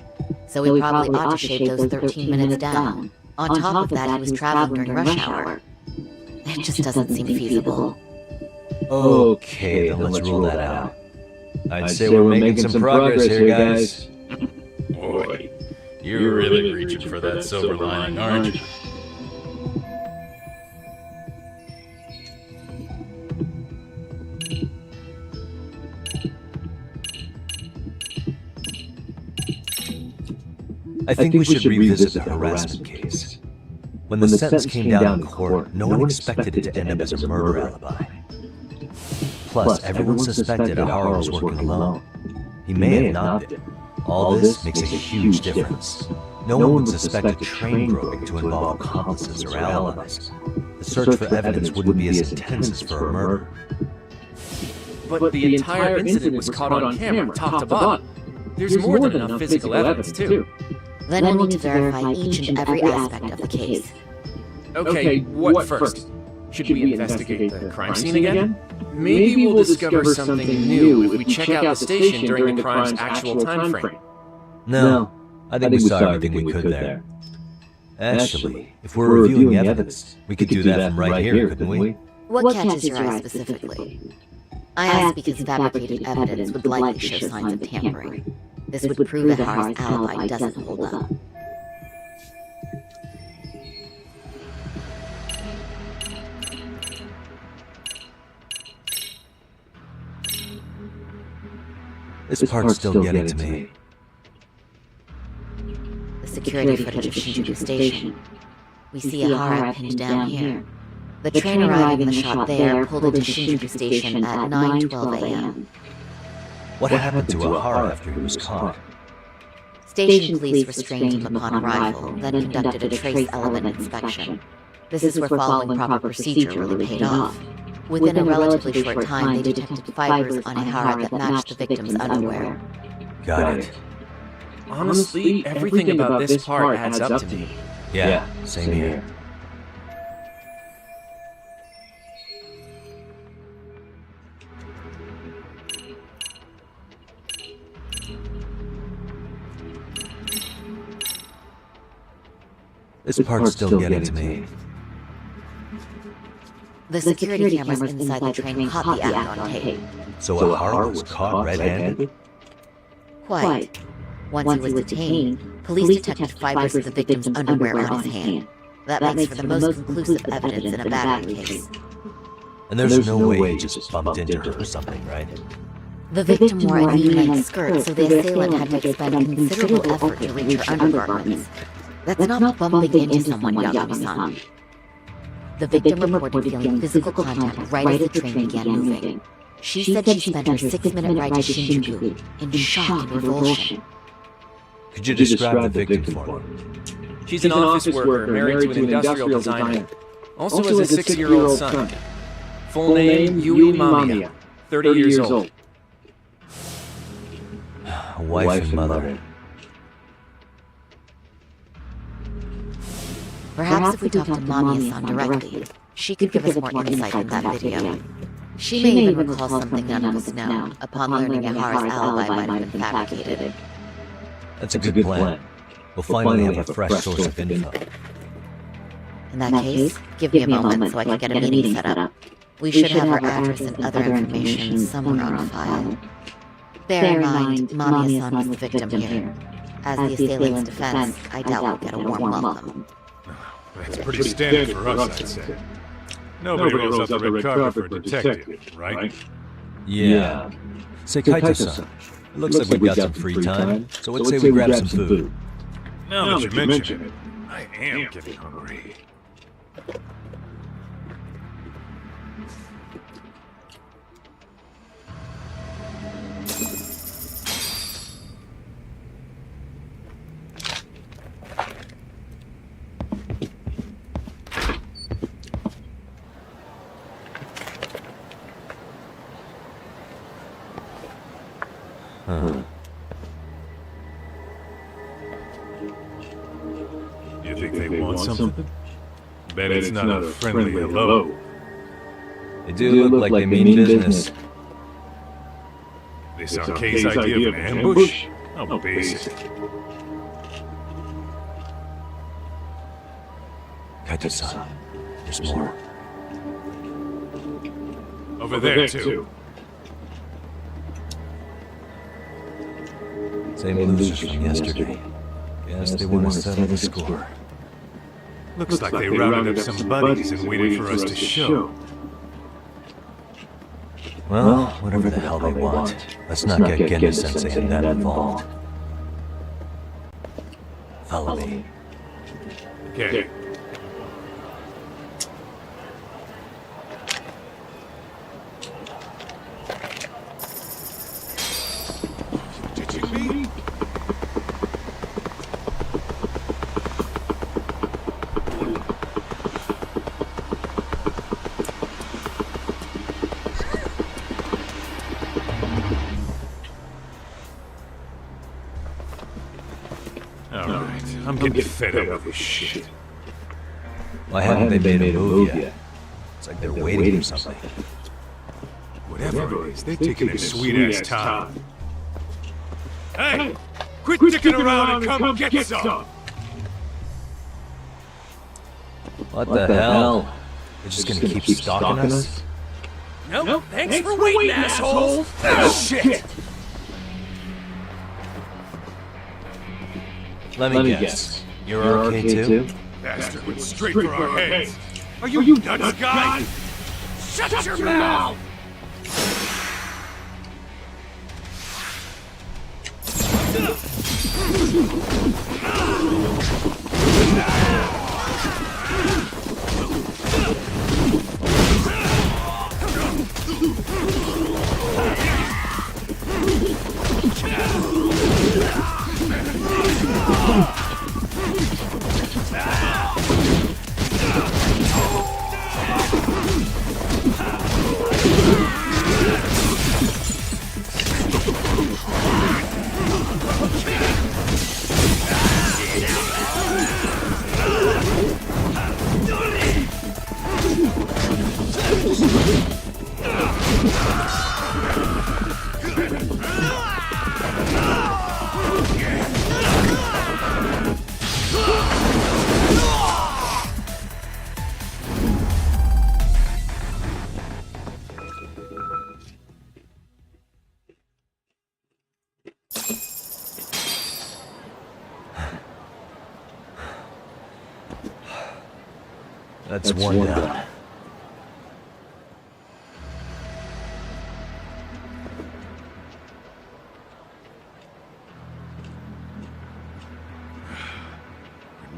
So he probably ought to shave those 13 minutes down. On top of that, he was traveling during rush hour. It just doesn't seem feasible. Okay, then let's rule that out. I'd say we're making some progress here, guys. Boy, you're really reaching for that silver lining, aren't you? I think we should revisit the harassment case. When the sentence came down in court, no one expected it to end up as a murder alibi. Plus, everyone suspected Ahara was working alone. He may have not been. All this makes a huge difference. No one would suspect a train groping to involve accomplices or allies. The search for evidence wouldn't be as intense as for a murder. But the entire incident was caught on camera, top to bottom. There's more than enough physical evidence, too. Then we need to verify each and every aspect of the case. Okay, what first? Should we investigate the crime scene again? Maybe we'll discover something new if we check out the station during the crime's actual time frame. No, I think we saw everything we could there. Actually, if we're reviewing evidence, we could do that from right here, couldn't we? What catches your eye specifically? I ask because fabricated evidence would likely show signs of tampering. This would prove that Ahara's alibi doesn't hold up. This part's still getting to me. The security footage of Shinjuku Station. We see Ahara pinned down here. The train arriving in the shot there pulled into Shinjuku Station at 9:12 a.m. What happened to Ahara after he was caught? Station police restrained him upon arrival, then conducted a trace element inspection. This is where following proper procedure really paid off. Within a relatively short time, they detected fibers on Ihara that matched the victim's underwear. Got it. Honestly, everything about this part adds up to me. Yeah, same here. This part's still getting to me. The security cameras inside the train caught the act on tape. So Ihara was caught red-handed? Quite. Once he was detained, police detected fibers of the victim's underwear on his hand. That makes for the most conclusive evidence in a battery case. And there's no way he just bumped into her or something, right? The victim wore a knee-length skirt, so the assailant had to expend considerable effort to reach her undergarments. That's not bumping into someone, Yagami-san. The victim reported feeling physical contact right as the train began moving. She said she spent her 6-minute ride to Shinjuku in shock and revulsion. Could you describe the victim for me? She's an office worker married to an industrial designer. Also has a 6-year-old son. Full name, Yui Mamiya. 30 years old. Wife and mother. Perhaps if we talk to Mamiya-san directly, she could give us more insight in that video. She may even recall something none of us know, upon learning Ihara's alibi might have been fabricated. That's a good plan. We'll finally have a fresh source of info. In that case, give me a moment so I can get a meeting set up. We should have her address and other information somewhere on file. Bear in mind, Mamiya-san was the victim here. As the assailant's defense, I doubt we'll get a warm welcome. That's pretty standard for us, I'd say. Nobody rolls out the red carpet for a detective, right? Yeah. Say, Kaito-san, it looks like we've got some free time, so let's say we grab some food. Now that you mention it, I am getting hungry. You think they want something? Bet it's not a friendly hello. They do look like they mean business. This arcade's idea of an ambush? How basic. Kaito-san, there's more. Over there, too. Same losers from yesterday. Guess they want to settle the score. Looks like they rounded up some buddies and waited for us to show. Well, whatever the hell they want, let's not get Gendo-sensei and them involved. Follow me. Okay. Alright, I'm getting fed up with this shit. Why haven't they made a move yet? It's like they're waiting for something. Whatever it is, they're taking their sweet-ass time. Hey! Quit dicking around and come get some! What the hell? They're just gonna keep stalking us? Nope, thanks for waiting, asshole! Ah, shit! Let me guess. You're okay too? Bastard went straight for our heads. Are you nuts, guy? Shut your mouth! That's one down.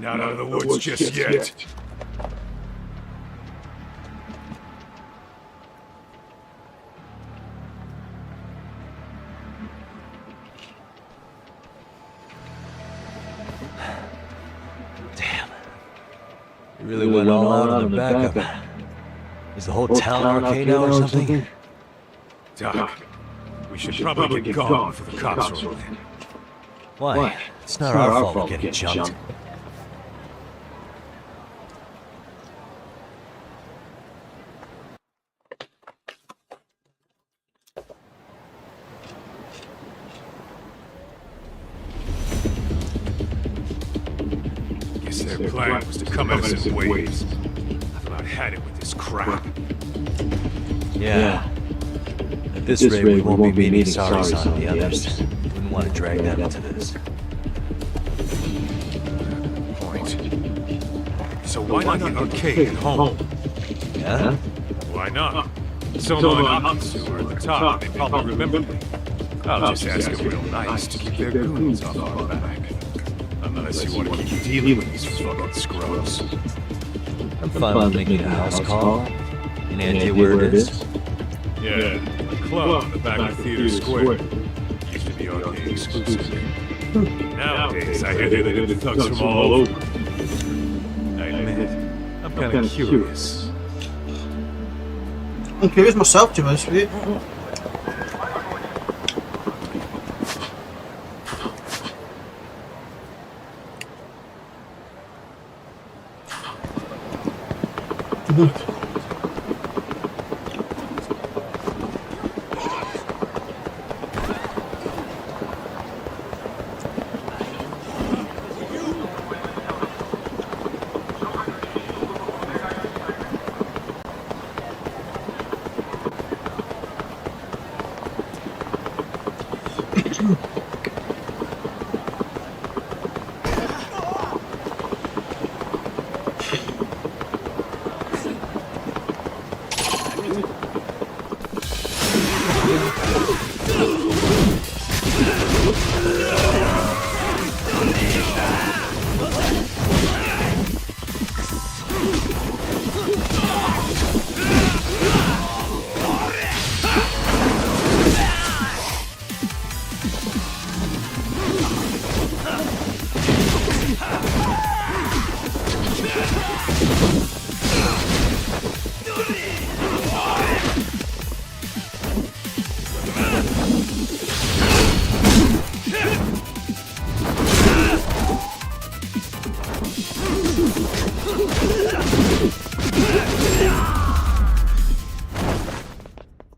Not out of the woods just yet. Damn. You really went all out on the backup. Is the whole town okay now or something? Doc, we should probably get gone before the cops roll in. Why? It's not our fault we're getting jumped. Guess their plan was to come at us in waves. I've about had it with this crap. Yeah. At this rate, we won't be meeting Sari-san and the others. Wouldn't want to drag them into this. Point. So why not get arcade at home? Yeah? Why not? Soma and Akatsu are at the top, and they probably remember me. I'll just ask them real nice to keep their goons off our back. Unless you want to keep dealing with these fucking scrubs. I'm fine with making a house call. Any idea where it is? Yeah, a club in the back of Theater Square. Used to be arcade exclusive. Nowadays, I hear they get thugs from all over. I admit, I'm kind of curious. I'm curious myself, to be honest with you.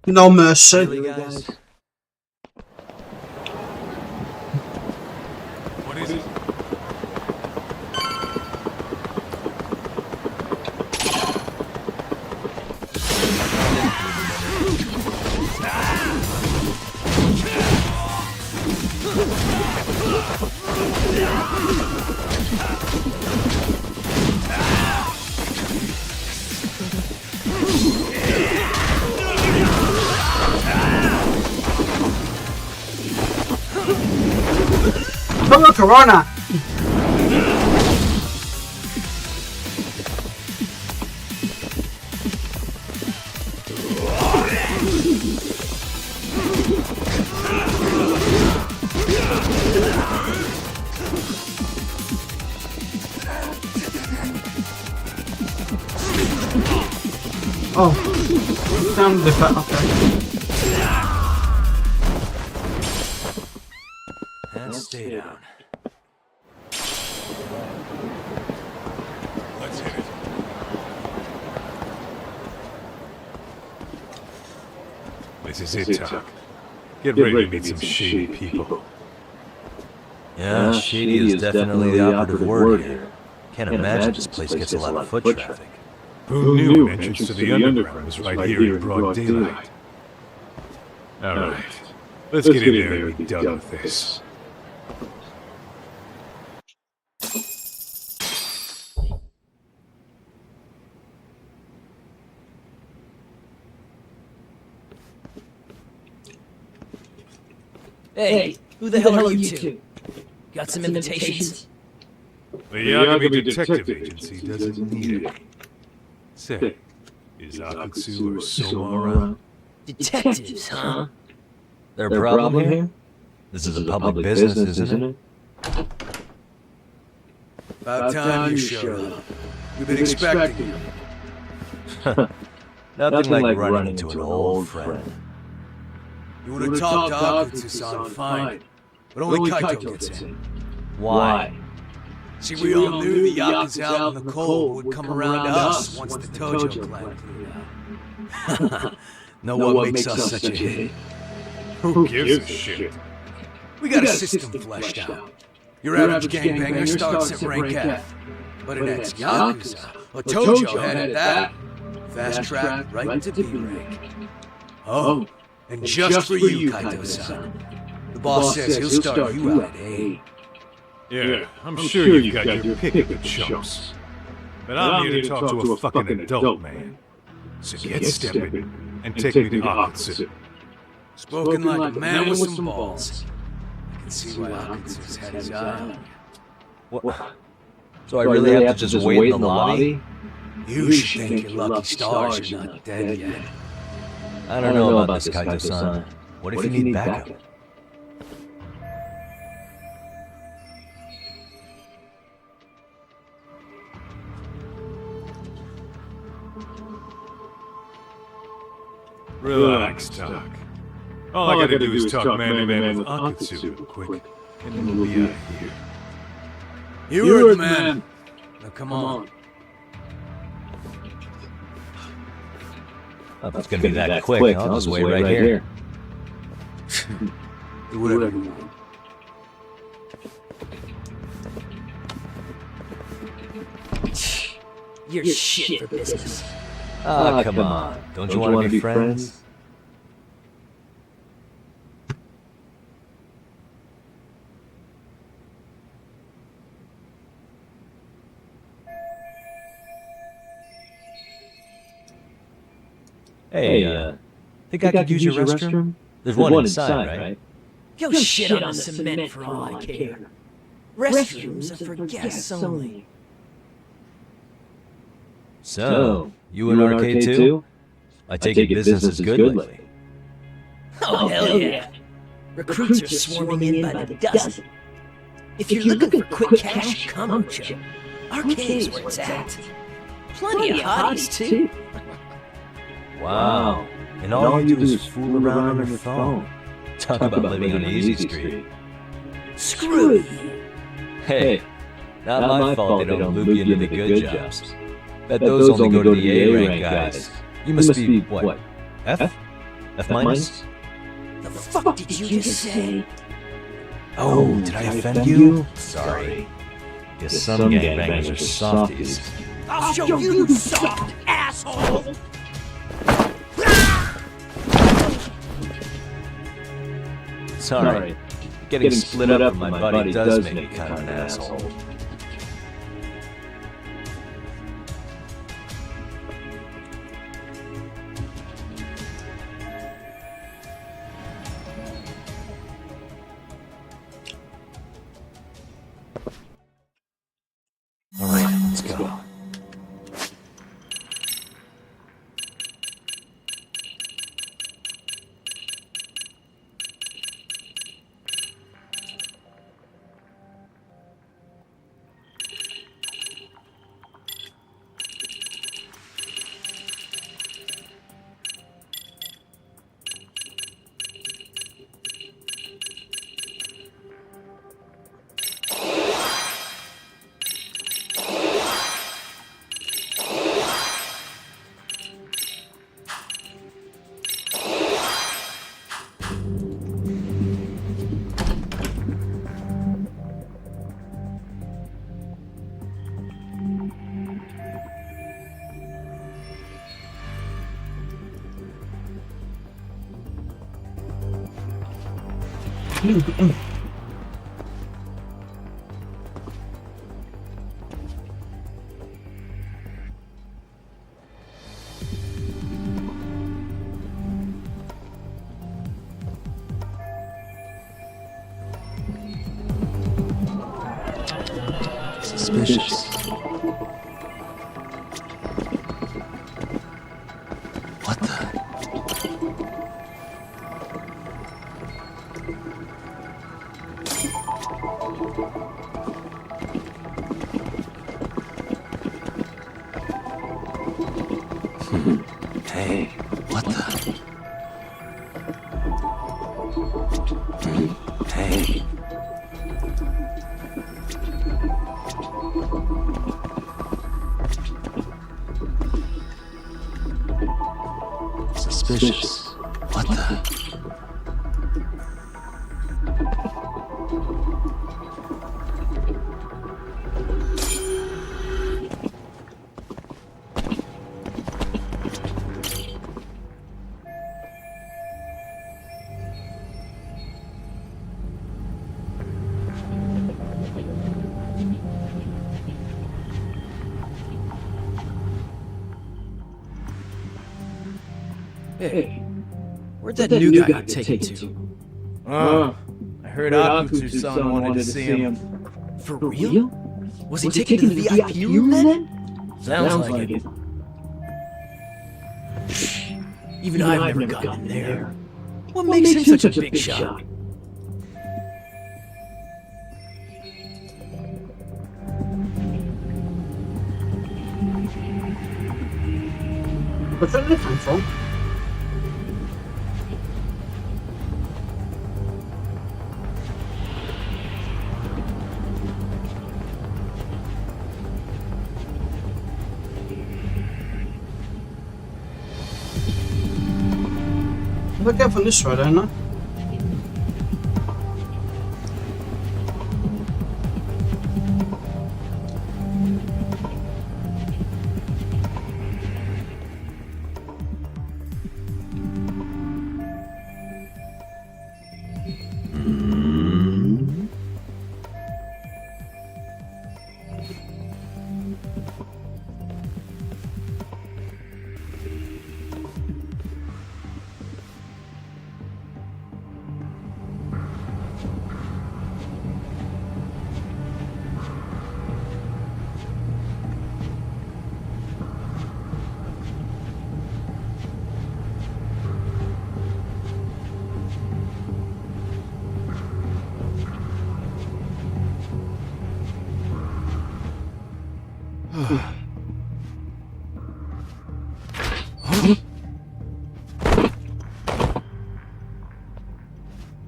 No mercy. Really, guys? What is it? Hello, Corona. Oh, damn the fat. Okay. And stay down. Let's hit it. This is it, Doc. Get ready to meet some shady people. Yeah, shady is definitely the operative word here. Can't imagine this place gets a lot of foot traffic. Who knew an entrance to the underground was right here in broad daylight? Alright, let's get in there and be done with this. Hey, who the hell are you two? Got some invitations? The Yagami Detective Agency doesn't need any. Say, is Akutsu or Soma around? Detectives, huh? There a problem here? This is a public business, isn't it? About time you showed up. We've been expecting you. Nothing like running into an old friend. You would have talked to Akutsu-san, fine. But only Kaito gets in. Why? See, we all knew the Yakuza out in the cold would come around to us once the Tojo clan cleared out. Know what makes us such a hit? Who gives a shit? We got a system fleshed out. Your average gangbanger starts at rank F. But an ex-Yakuza, a Tojo head at that, fast track right to B rank. Oh, and just for you, Kaito-san. The boss says he'll start you out at A. Yeah, I'm sure you've got your pick of the chumps. But I'm here to talk to a fucking adult man. So get stepping and take me to Akutsu. Spoken like a man with some balls. I can see why Akutsu's had his eye on you. What? So I really have to just wait in the lobby? You should thank your lucky stars you're not dead yet. I don't know about this, Kaito-san. What if you need backup? Relax, Doc. All I gotta do is talk man-to-man with Akutsu real quick, and then we'll be out of here. You heard the man. Now come on. If it's gonna be that quick, I'll just wait right here. Do whatever you want. You're shit for business. Ah, come on. Don't you want to be friends? Hey, think I could use your restroom? There's one inside, right? Go shit on the cement for all I care. Restrooms are for guests only. So, you in arcade too? I take it business is good lately. Oh, hell yeah. Recruits are swarming in by the dozen. If you're looking for quick cash, come on, Joe. Arcade's where it's at. Plenty of hotties, too. Wow. And all you do is fool around on your phone. Talk about living on Easy Street. Screw you. Hey, not my fault they don't loop you into the good jobs. Bet those only go to the A-rank guys. You must be, what, F? F minus? The fuck did you just say? Oh, did I offend you? Sorry. Guess some gangbangers are softies. I'll show you, soft asshole! Sorry. Getting split up with my buddy does make me kind of an asshole. Alright, let's go. Suspicious. What the? Hey, what the? Hey. Suspicious. What the? Hey, where'd that new guy get taken to? I heard Aku's son wanted to see him. For real? Was he taken to the VIP room then? Sounds like it. Even I've never gotten there. What makes him such a big shot? Where's that come from? I get from this way, don't I?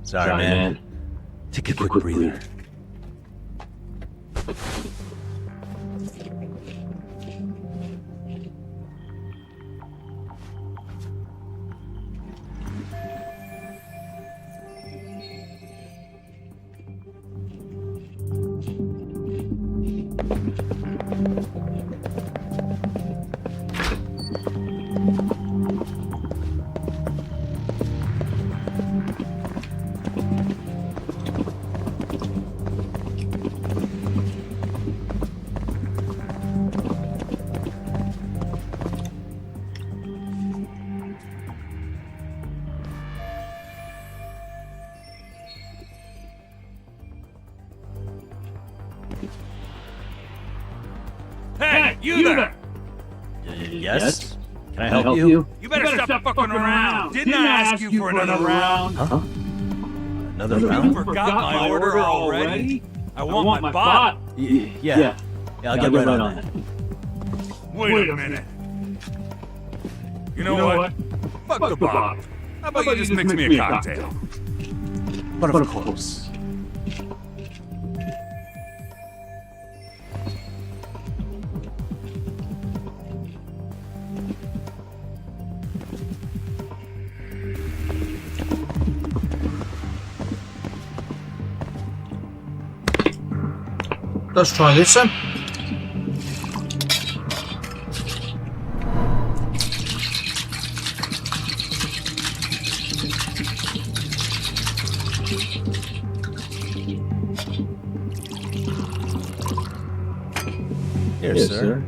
Sorry, man. Take a quick breather. Hey, you there! Yes? Can I help you? You better stop fucking around! Didn't I ask you for another round? Huh? Another You round? forgot my order already? I want my bot! Yeah, I'll get right on that. Wait a minute. You know what? Fuck the bot. How about you just mix me a cocktail? But of course. Let's try this then. Here, sir.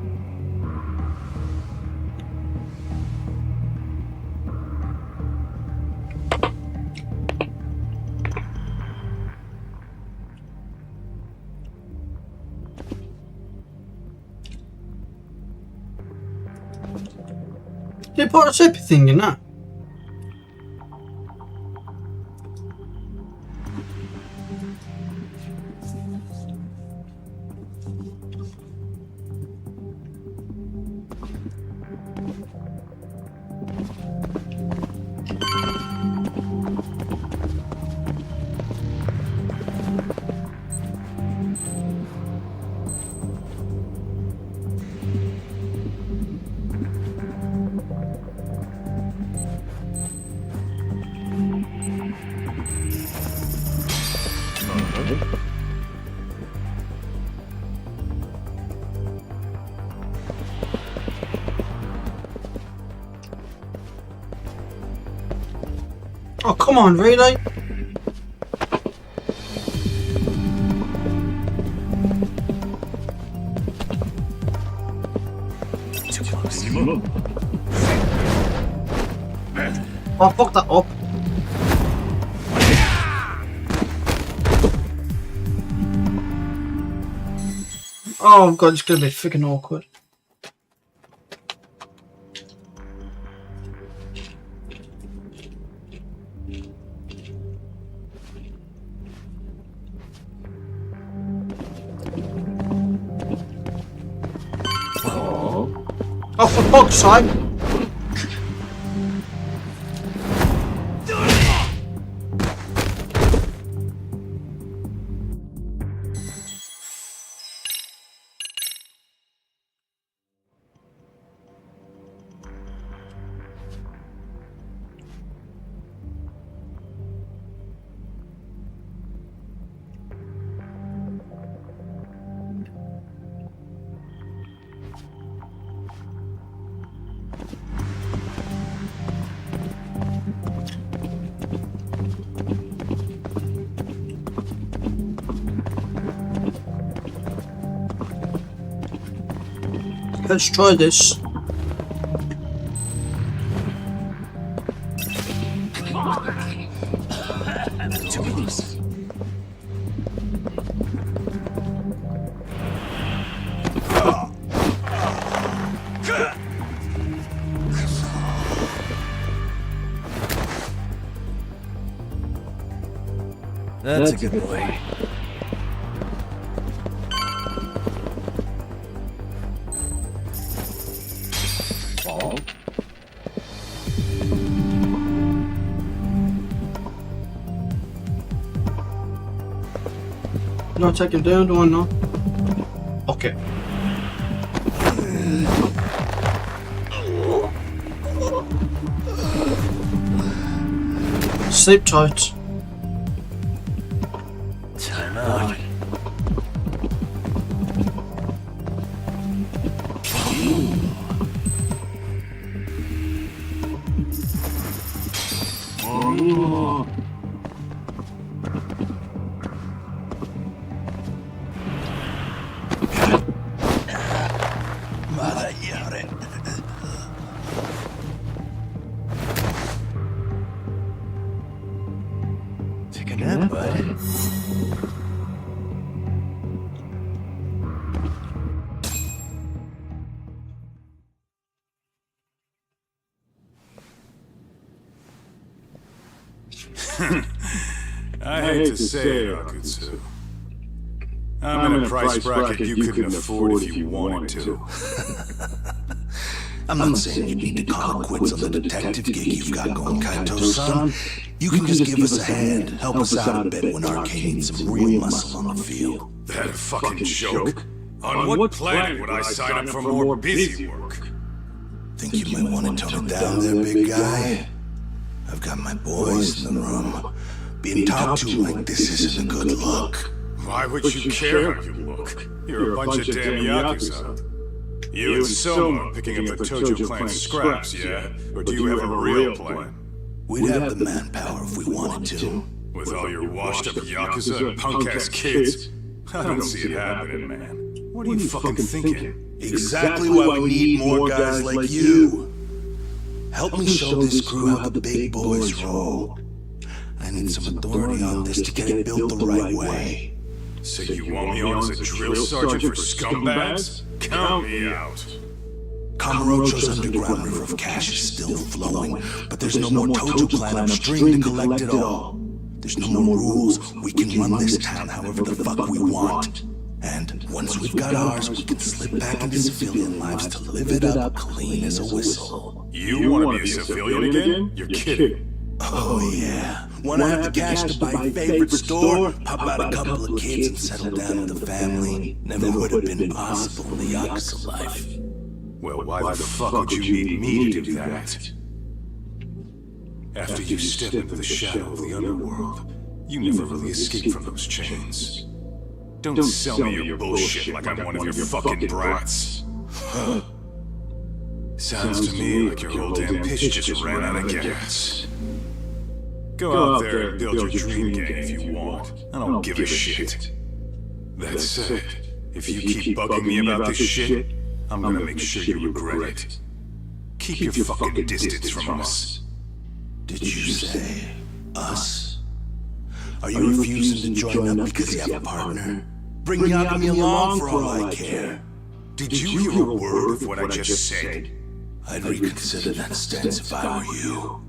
Did put a zippy thing in that? Oh, come on, really? Too close. Oh, fuck that up. Oh god, it's gonna be freaking awkward. Oh, for fuck's sake! Let's try this. That's a good boy. No, take him down, do I not? Okay. Sleep tight. Time out. Take a nap, bud. I hate to say it, Akutsu. I'm in a price bracket you couldn't afford if you wanted to. I'm not saying you need to call it quits on the detective gig you've got going, Kaito-san. You can just give us a hand, help us out a bit when Arcane needs some real muscle on the field. That fucking joke? On what planet would I sign up for more busy work? Think you might want to tone it down there, big guy? I've got my boys in the room. Being talked to like this isn't a good look. Why would you care how you look? You're a bunch of damn Yakuza. You and Soma picking up the Tojo clan scraps, yeah? Or do you have a real plan? We'd have the manpower if we wanted to. With all your washed-up Yakuza and punk-ass kids? I don't see it happening, man. What are you fucking thinking? Exactly why we need more guys like you. Help me show this crew how the big boys roll. I need some authority on this to get it built the right way. So you want me on as a drill sergeant for scumbags? Count me out. Kamurocho's underground river of cash is still flowing, but there's no more Tojo clan upstream to collect it all. There's no more rules. We can run this town however the fuck we want. And once we've got ours, we can slip back into civilian lives to live it up clean as a whistle. You want to be a civilian again? You're kidding. Oh yeah. Want to have the cash to buy your favorite store, pop out a couple of kids and settle down with a family. Never would have been possible in the Yakuza life. Well, why the fuck would you need me to do that? After you step into the shadow of the underworld, you never really escape from those chains. Don't sell me your bullshit like I'm one of your fucking brats. Sounds to me like your whole damn pitch just ran out of gas. Go out there and build your dream gang if you want. I don't give a shit. That said, if you keep bugging me about this shit, I'm gonna make sure you regret it. Keep your fucking distance from us. Did you say us? Are you refusing to join up because you have a partner? Bring Yagami along for all I care. Did you hear a word of what I just said? I'd reconsider that stance if I were you.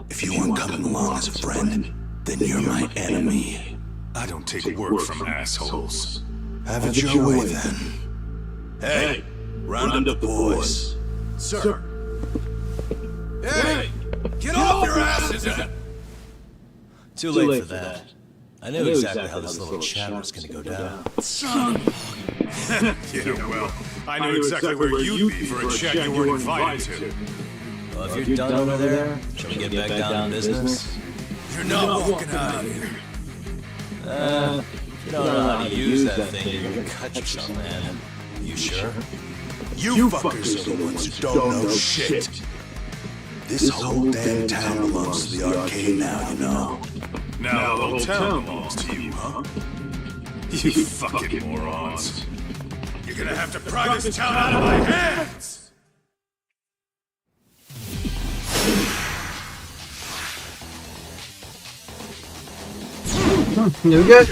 If you weren't coming along as a friend, then you're my enemy. I don't take work from assholes. Have it your way then. Hey, round up the boys. Sir. Hey! Get off your asses! Too late for that. I knew exactly how this little chat was gonna go down. Son of yeah, well, I knew exactly where you'd be for a chat you weren't invited to. Well, if you're done over there, shall we get back down to business? You're not walking out of here. If you don't know how to use that thing, you're gonna cut yourself, man. You sure? You fuckers are the ones who don't know shit. This whole damn town belongs to the arcade now, you know. Now the whole town belongs to you, huh? You fucking morons. You're gonna have to pry this town out of my hands! Here we go.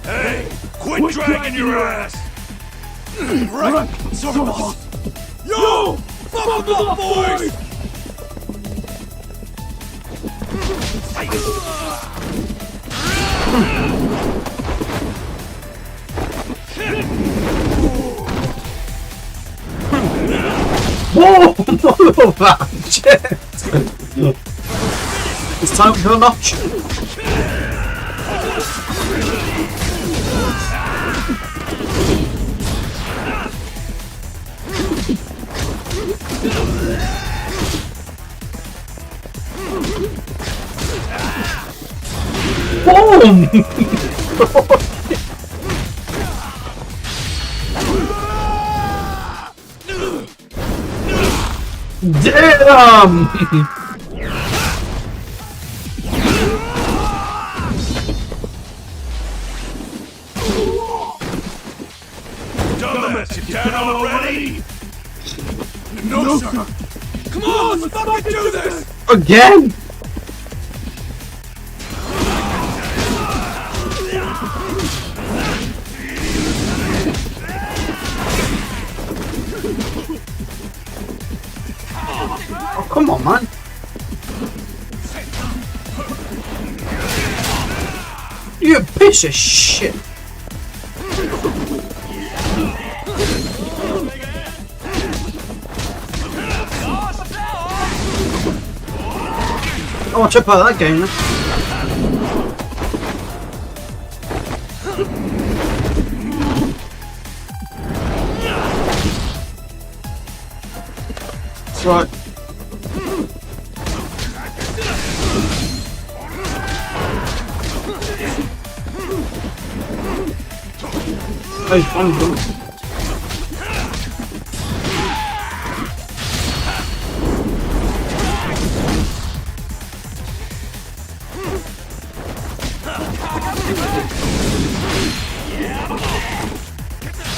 Hey! Quit dragging your ass! Right! Zorba! Yo! Fuck them up, boys! Whoa! Shit! It's time for a notch. Boom! Damn! Dumbass, you down already? No, sir! Come on, let's fucking do this! Again? Oh, come on, man. You piece of shit. I want to play that game then. That's right. Hey, one of them.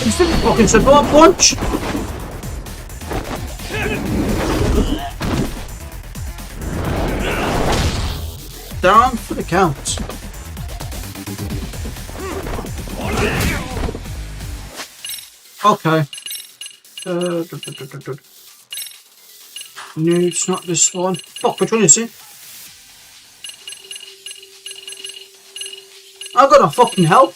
It's the fucking support punch! Down for the count. Okay. No, it's not this one. Fuck, which one is it? I've got a fucking help.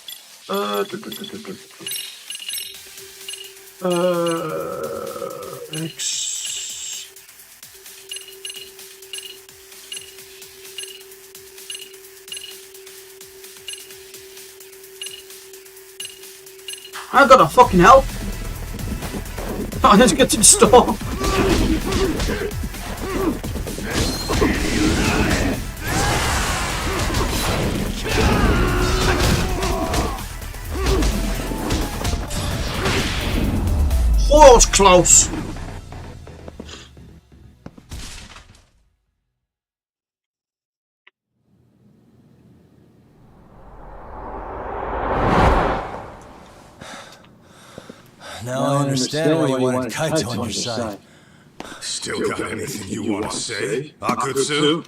X. I've got a fucking help. I need to get to the store. Oh, it's close. Now I understand why you wanted Kaito on your side. Still got anything you want to say, Akutsu?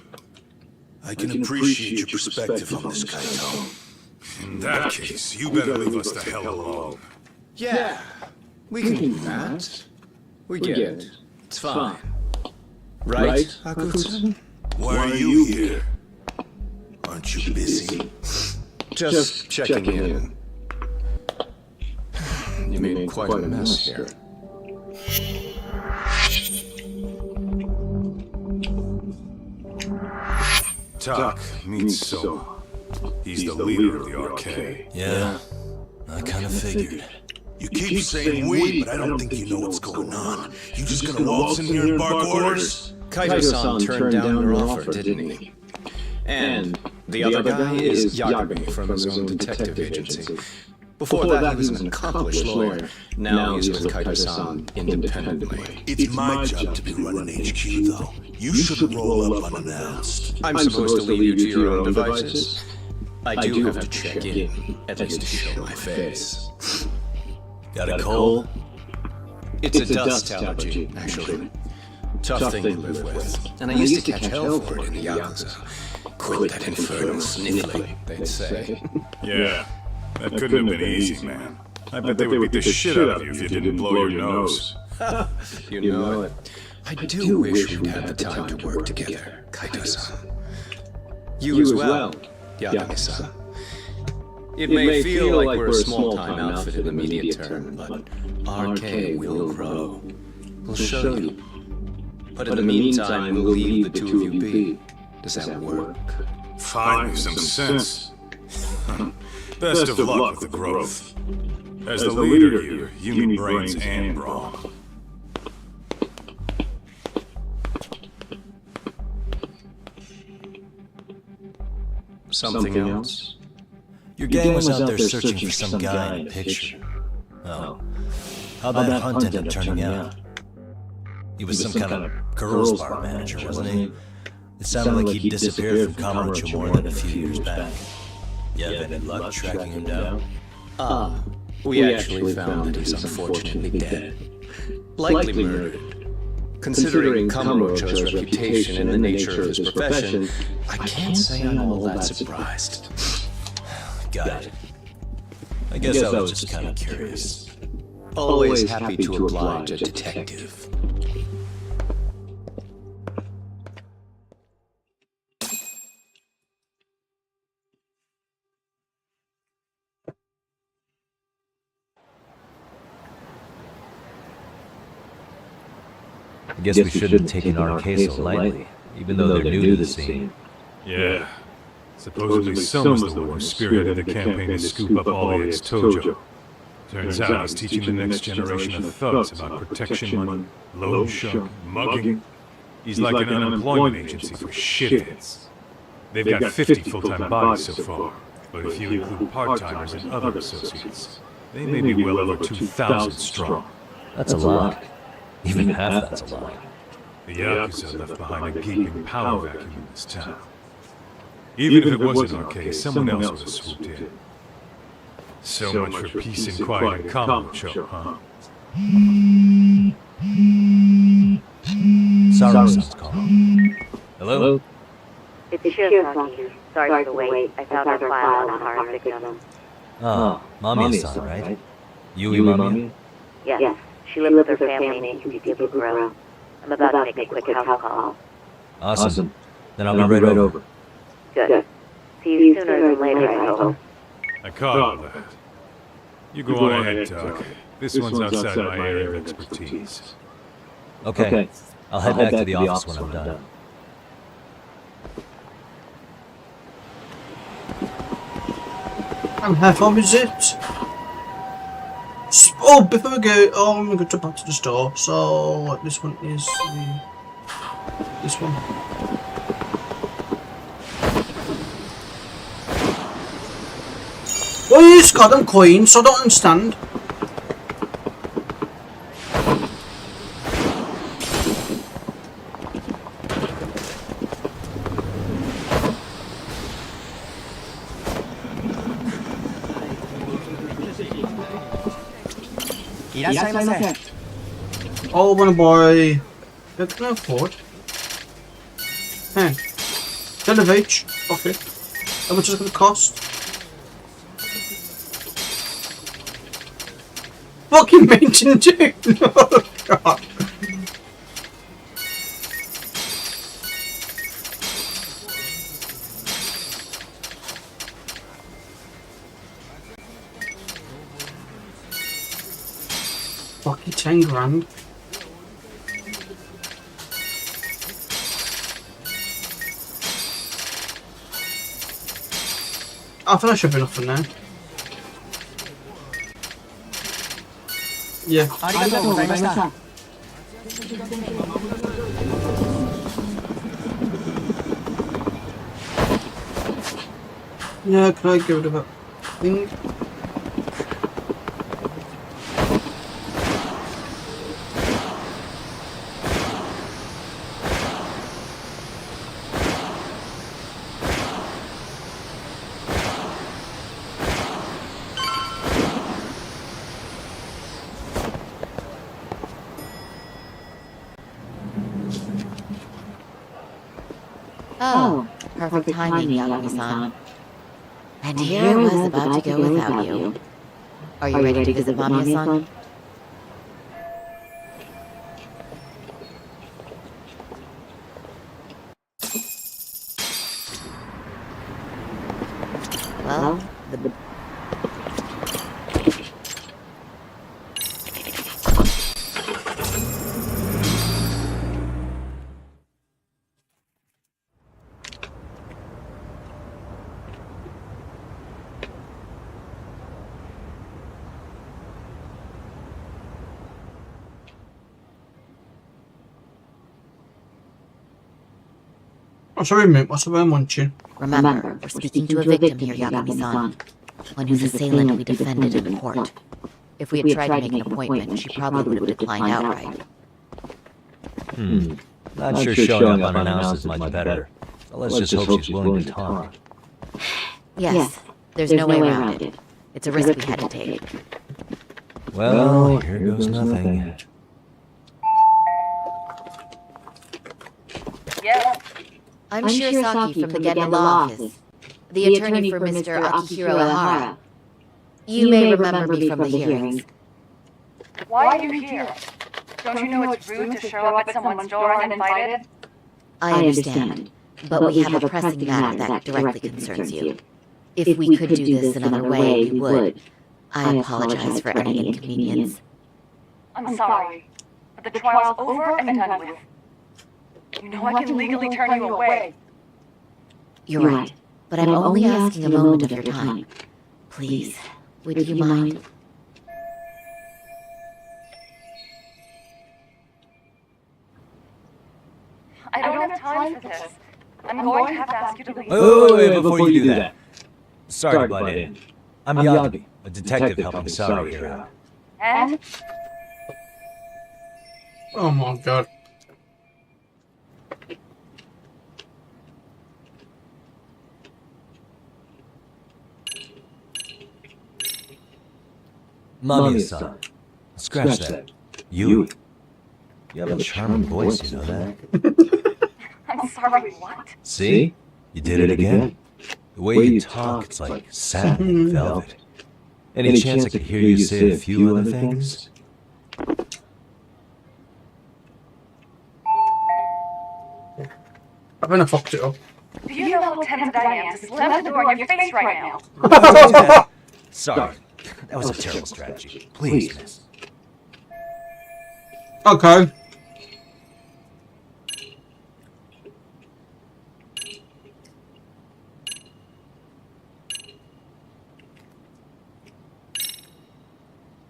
I can appreciate your perspective on this, Kaito. In that case, you better leave us the hell alone. Yeah, we can do that. We get it. It's fine. Right, Akutsu? Why are you here? Aren't you busy? Just checking in. You made quite a mess here. Tak meets Soma. He's the leader of the RK. Yeah, I kind of figured. You keep saying we, but I don't think you know what's going on. You just gonna waltz in here and bark orders? Kaito-san turned down your offer, didn't he? And the other guy is Yagami from his own detective agency. Before that, he was an accomplished lawyer. Now he's with Kaito-san independently. It's my job to be running HQ, though. You shouldn't roll up unannounced. I'm supposed to leave you to your own devices. I do have to check in, at least to show my face. Got a cold? It's a dust allergy, actually. Tough thing to live with. And I used to catch hell for it in the Yakuza. Quit that infernal sniffling, they'd say. Yeah, that couldn't have been easy, man. I bet they would beat the shit out of you if you didn't blow your nose. You know it. I do wish we'd had the time to work together, Kaito-san. You as well, Yagami-san. It may feel like we're a small-time outfit in the immediate term, but RK will grow. We'll show you. But in the meantime, we'll leave the two of you be. Does that work? Find some sense. Best of luck with the growth. As the leader here, you need brains and brawn. Something else? Your gang was out there searching for some guy in a picture. Oh, how'd that hunt end up turning out? He was some kind of girls bar manager, wasn't he? It sounded like he'd disappeared from Kamurocho more than a few years back. You have any luck tracking him down? We actually found that he's unfortunately dead. Likely murdered. Considering Kamurocho's reputation and the nature of his profession, I can't say I'm all that surprised. Got it. I guess I was just kind of curious. Always happy to oblige a detective. I guess we shouldn't have taken our case so lightly, even though they're new to the scene. Yeah. Supposedly Soma's the one who spearheaded the campaign to scoop up Ollie's Tojo. Turns out he's teaching the next generation of thugs about protection money, loan shark, mugging. He's like an unemployment agency for shitheads. They've got 50 full-time bodies so far, but if you include part-timers and other associates, They may be well over 2,000 strong. That's a lot. Even half that's a lot. The Yakuza left behind a gaping power vacuum in this town. Even if it wasn't our case, someone else would have swooped in. So much for peace and quiet and Kamurocho, huh? Saru-san's calling. Hello? It's Shirosaki. Sorry for the wait. I found our file on Hara's victim. Oh, Mamiya-san, right? Yui Mamiya? Yes, she lives with her family in Kibukuro. I'm about to make a quick house call. Awesome. Then I'll be right over. Good. See you sooner than later, I hope. I caught all that. You go on ahead, Doc. This one's outside my area of expertise. Okay. I'll head back to the office when I'm done. And how far is it? Oh, before we go, I'm going to jump back to the store. So, this one is this one. Well, you just got them coins, so I don't understand. Oh, I want to buy. I can afford. Hey, 10 of each. Okay. How much is it going to cost? Fucking mention too. Oh god. Fucking 10 grand. I think I should have enough for now. Yeah. Yeah, can I get rid of that thing? Oh, perfect timing, Yagami-san. And here I was about to go without you. Are you ready to visit Mamiya-san? Well, Oh, sorry, mate. What's about munching? remember, we're speaking to a victim here, Yagami-san. One whose assailant we defended in court. If we had tried to make an appointment, she probably would have declined outright. Not sure showing up unannounced is much better. So let's just hope she's willing to talk. Yes, there's no way around it. It's a risk we had to take. Well, here goes nothing. Yes. I'm Shirosaki from the Genda Law Office, the attorney for Mr. Akihiro Ihara. You may remember me from the hearings. Why are you here? Don't you know it's rude to show up at someone's door uninvited? I understand, but we have a pressing matter that directly concerns you. If we could do this another way, we would. I apologize for any inconvenience. I'm sorry, but the trial's over and done with. You know I can legally turn you away. You're right, but I'm only asking a moment of your time. Please, would you mind? I don't have time for this. I'm going to have to ask you to leave. Wait, before you do that. Sorry to butt in. I'm Yagi, A detective helping Sari here out. And? Oh my god. Mamiya-san. Scratch that. You have a charming voice, you know that? I'm sorry, what? See? You did it again. The way you talk, it's like satin and velvet. Any chance I could hear you say a few other things? I think I fucked it up. Do you know how tempted I am to slam the door in your face right now? Sorry. That was a terrible strategy. Please, miss. Okay.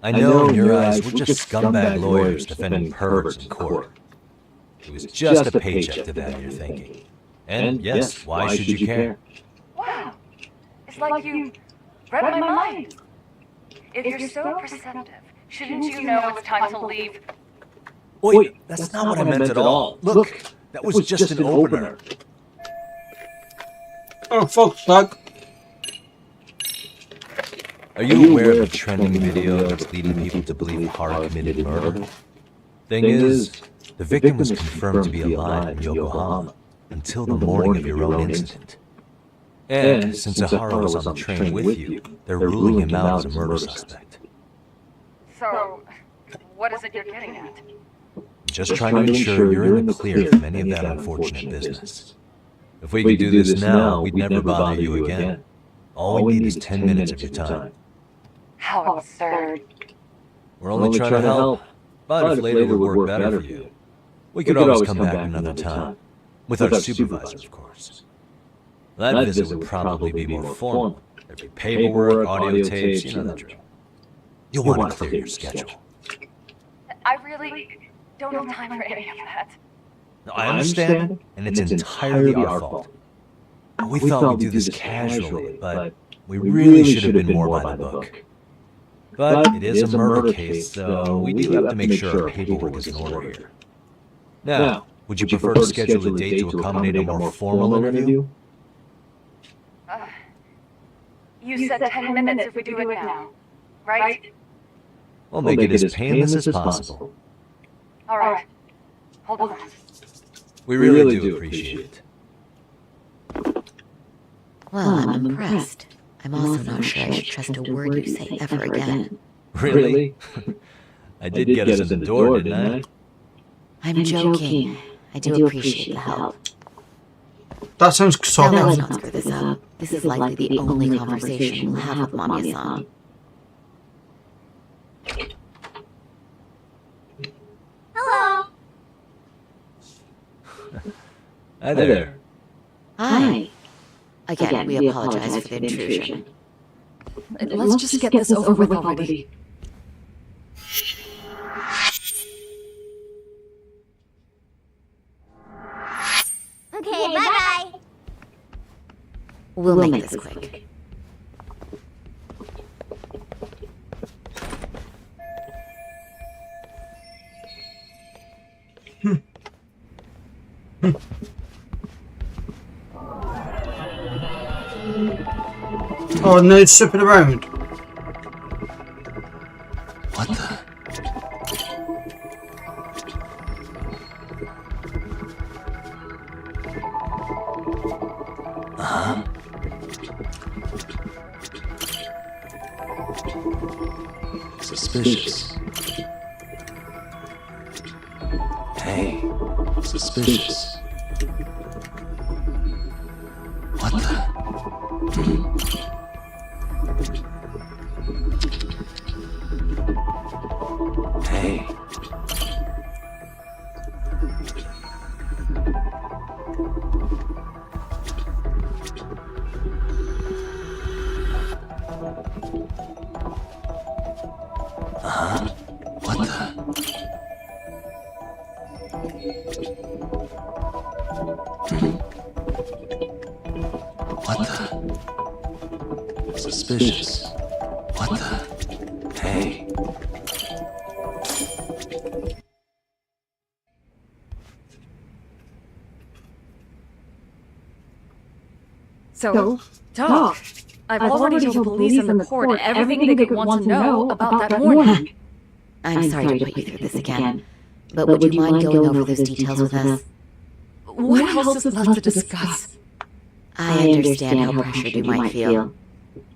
I know in your eyes we're just scumbag lawyers defending perverts in court. It was just a paycheck to them, you're thinking. And yes, why should you care? Wow. It's like you read my mind. If you're so perceptive, shouldn't you know it's time to leave? Wait, that's not what I meant at all. Look, that was just an opener. Oh, fuck's sake. Are you aware of the trending video that's leading people to believe Haru committed murder? Thing is, the victim was confirmed to be alive in Yokohama until the morning of your own incident. And since Haru was on the train with you, they're ruling him out as a murder suspect. So, what is it you're getting at? Just trying to ensure you're in the clear from any of that unfortunate business. If we could do this now, we'd never bother you again. All we need is 10 minutes of your time. How absurd. We're only trying to help, but if later would work better for you, we could always come back another time. With our supervisor, of course. That visit would probably be more formal. There'd be paperwork, audio tapes, you know the drill. You'll want to clear your schedule. I really don't have time for any of that. No, I understand, and it's entirely our fault. We thought we'd do this casually, but we really should have been more by the book. But it is a murder case, so we do have to make sure our paperwork is in order here. Now, would you prefer to schedule a date to accommodate a more formal interview? You said 10 minutes if we do it now, right? We'll make it as painless as possible. All right. Hold on. We really do appreciate it. Well, I'm impressed. I'm also not sure I should trust a word you say ever again. Really? I did get us in the door, didn't I? I'm joking. I do appreciate the help. That sounds Now let's soft. not screw this up. This is likely the only conversation we'll have with Mamiya-san. Hello. Hi there. Hi. Again, we apologize for the intrusion. Let's just get this over with already. Okay, bye-bye. We'll make this quick. Oh, no, it's sipping around. What the? Suspicious. Hey, suspicious. What the? Hey. What the? What the? Suspicious. What the? So, talk. I've already told the police and the court everything they could want to know about that morning. I'm sorry to put you through this again, but would you mind going over those details with us? What else is left to discuss? I understand how pressured you might feel.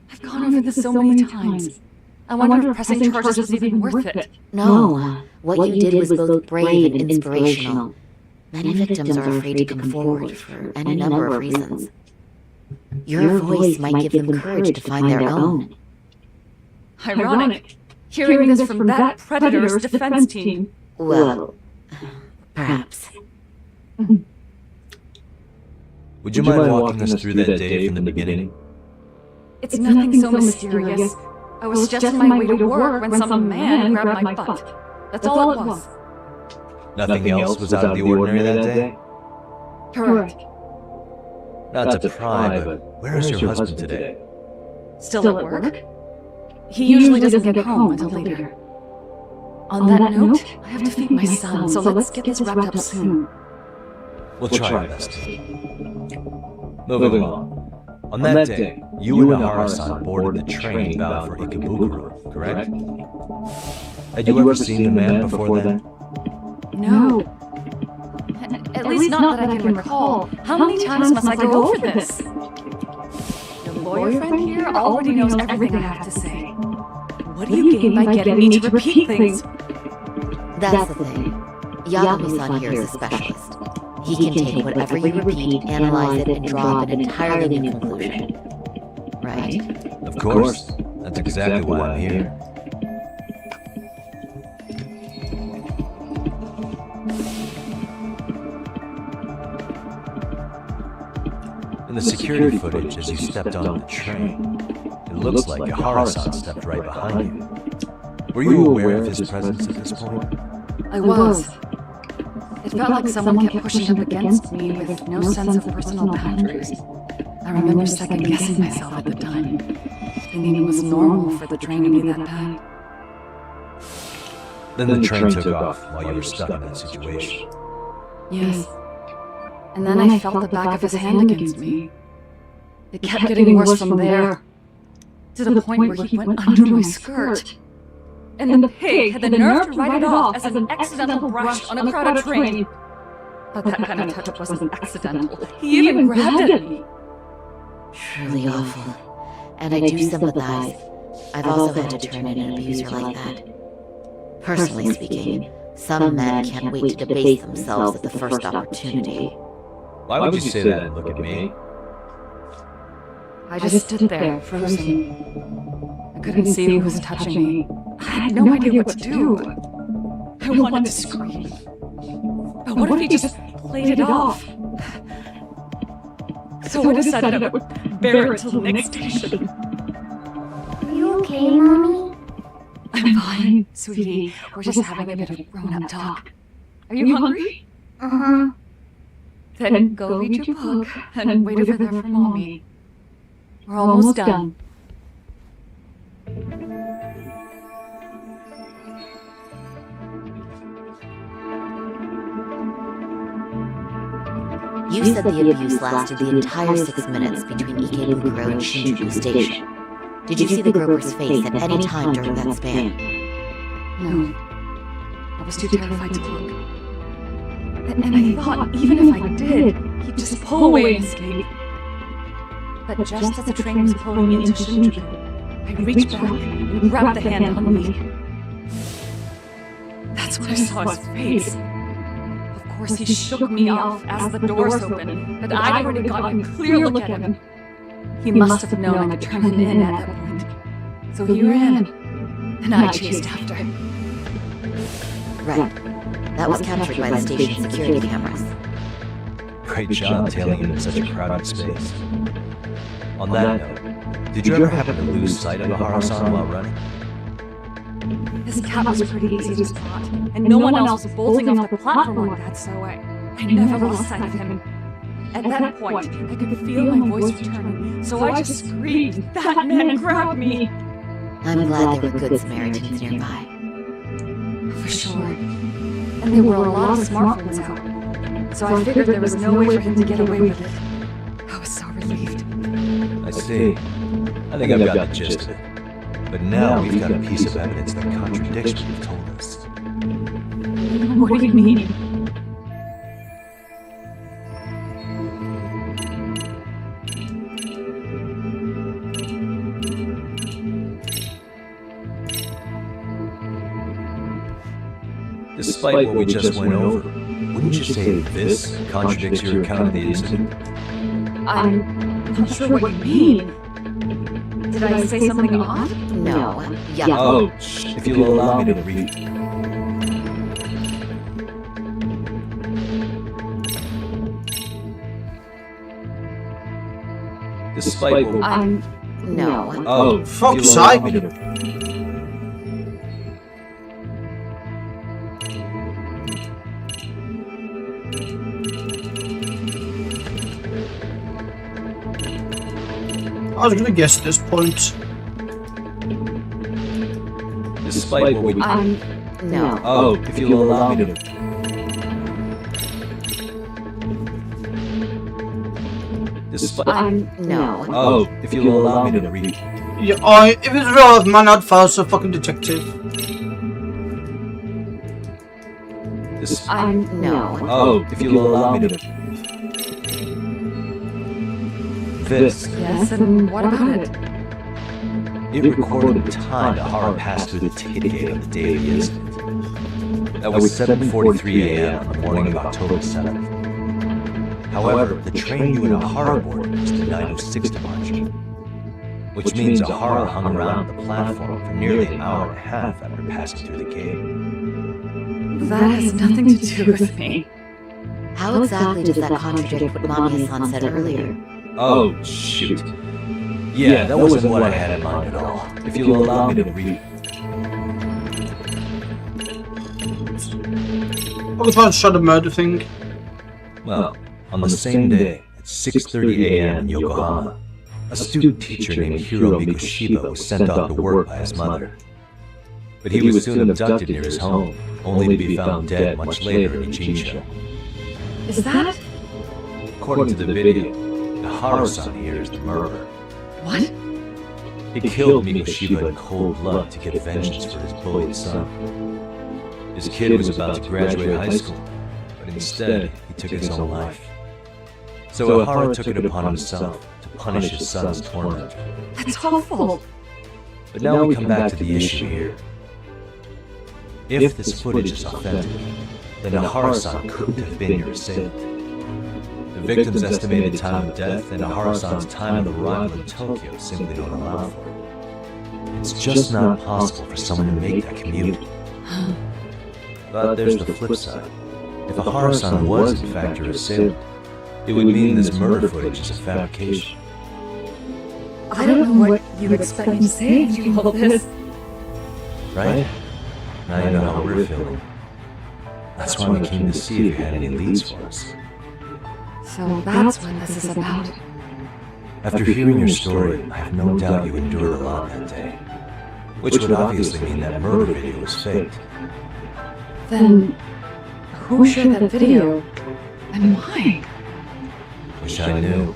I've gone over this so many times. I wonder if pressing charges was even worth it. No, what you did was both brave and inspirational. Many victims are afraid to come forward for any number of reasons. Your voice might give them courage to find their own. Ironic. Hearing this from that predator's defense team. Well, perhaps. Would you mind walking us through that day from the beginning? It's nothing so mysterious. I was just on my way to work when some man grabbed my butt. That's all it was. Nothing else was out of the ordinary that day? Correct. Not to pry, but where is your husband today? Still at work? He usually doesn't get home until later. On that note, I have to feed my son, so let's get this wrapped up soon. We'll try our best. Moving along. On that day, you and Nahara-san boarded the train bound for Ikebukuro, correct? Had you ever seen the man before then? No. At least not that I can recall. How many times must I go over this? Your lawyer friend here already knows everything I have to say. What do you gain by getting me to repeat things? That's the thing. Yagami-san here is a specialist. He can take whatever you repeat, analyze it, and draw up an entirely new conclusion. Right? Of course. That's exactly why I'm here. In the security footage as you stepped onto the train, it looks like Yahara-san stepped right behind you. Were you aware of his presence at this point? I was. It felt like someone kept pushing up against me with no sense of personal boundaries. I remember second-guessing myself at the time, thinking it was normal for the train to be that bad. Then the train took off while you were stuck in that situation. Yes. And then I felt the back of his hand against me. It kept getting worse from there, to the point where he went under my skirt. And the pig had the nerve to write it off as an accidental brush on a crowded train. But that kind of touch wasn't accidental. He even grabbed at me. Truly awful. And I do sympathize. I've also had to turn in an abuser like that. Personally speaking, some men can't wait to debase themselves at the first opportunity. Why would you say that and look at me? I just stood there, frozen. I couldn't see who was touching me. I had no idea what to do. I wanted to scream. But what if he just played it off? So I decided I would bear it till the next station. Are you okay, Mommy? I'm fine, sweetie. We're just having a bit of grown-up talk. Are you hungry? Uh-huh. Then go read your book and wait over there for Mommy. We're almost done. You said the abuse lasted the entire 6 minutes between Ikebukuro and Shinjuku Station. Did you see the groper's face at any time during that span? No. I was too terrified to look. And I thought, even if I did, he'd just pull away and escape. But just as the train was pulling into Shinjuku, I reached back and grabbed the hand on me. That's when I saw his face. Of course, he shook me off as the doors opened, but I'd already gotten a clear look at him. He must have known I could turn him in at that point. So he ran, and I chased after him. Right. That was captured by the station's security cameras. Great job tailing him in such a crowded space. On that note, did you ever happen to lose sight of Nahara-san while running? His cap was pretty easy to spot, and no one else was bolting off the platform like that, so I never lost sight of him. At that point, I could feel my voice returning, so I just screamed, "That man grabbed me!" I'm glad there were good Samaritans nearby. For sure. And there were a lot of smartphones out, so I figured there was no way for him to get away with it. I was so relieved. I see. I think I've got the gist of it. But now we've got a piece of evidence that contradicts what you've told us. What do you mean? Despite what we just went over, wouldn't you say this contradicts your account of the incident? I'm not sure what you mean. Did I say something odd? No. Yeah. Oh, if you'll allow me to read. Despite what... No. Oh, fuck's if you'll allow sake. me to... I was gonna guess at this point. Despite what we... No. Oh, if you'll allow me to... Despite... No. Oh, if you'll allow me to read. Yeah, if it's real life, man, I'd file as a fucking detective. No. Oh, if you'll allow me to... This. Yes, and what about it? It recorded the time the horror passed through the ticket gate on the day of the incident. That was 7:43 a.m. on the morning of October 7th. However, the train you and Ahara boarded was the 9:06 departure, which means Ahara hung around the platform for nearly an hour and a half after passing through the gate. That has nothing to do with me. How exactly does that contradict what Mommy Hassan said earlier? Oh, shoot. Yeah, that wasn't what I had in mind at all. If you'll allow me to read. What if I shot a murder thing? Well, on the same day, at 6:30 a.m. in Yokohama, a student teacher named Hiro Mikoshiba was sent off to work by his mother. But he was soon abducted near his home, only to be found dead much later in Ichincho. Is that? According to the video, the Haru-san here is the murderer. What? He killed Mikoshiba in cold blood to get vengeance for his bullied son. His kid was about to graduate high school, but instead, he took his own life. So Ahara took it upon himself to punish his son's torment. That's awful. But now we come back to the issue here. If this footage is authentic, then Ahara-san couldn't have been your assailant. The victim's estimated time of death and Ahara-san's time of arrival in Tokyo simply don't allow for it. It's just not possible for someone to make that commute. But there's the flip side. If Ahara-san was in fact your assailant, it would mean this murder footage is a fabrication. I don't know what you expect me to say to all this. Right? Now you know how we're feeling. That's why we came to see if you had any leads for us. So that's what this is about. After hearing your story, I have no doubt you endured a lot that day. Which would obviously mean that murder video was faked. Then, who shared that video? And why? Wish I knew.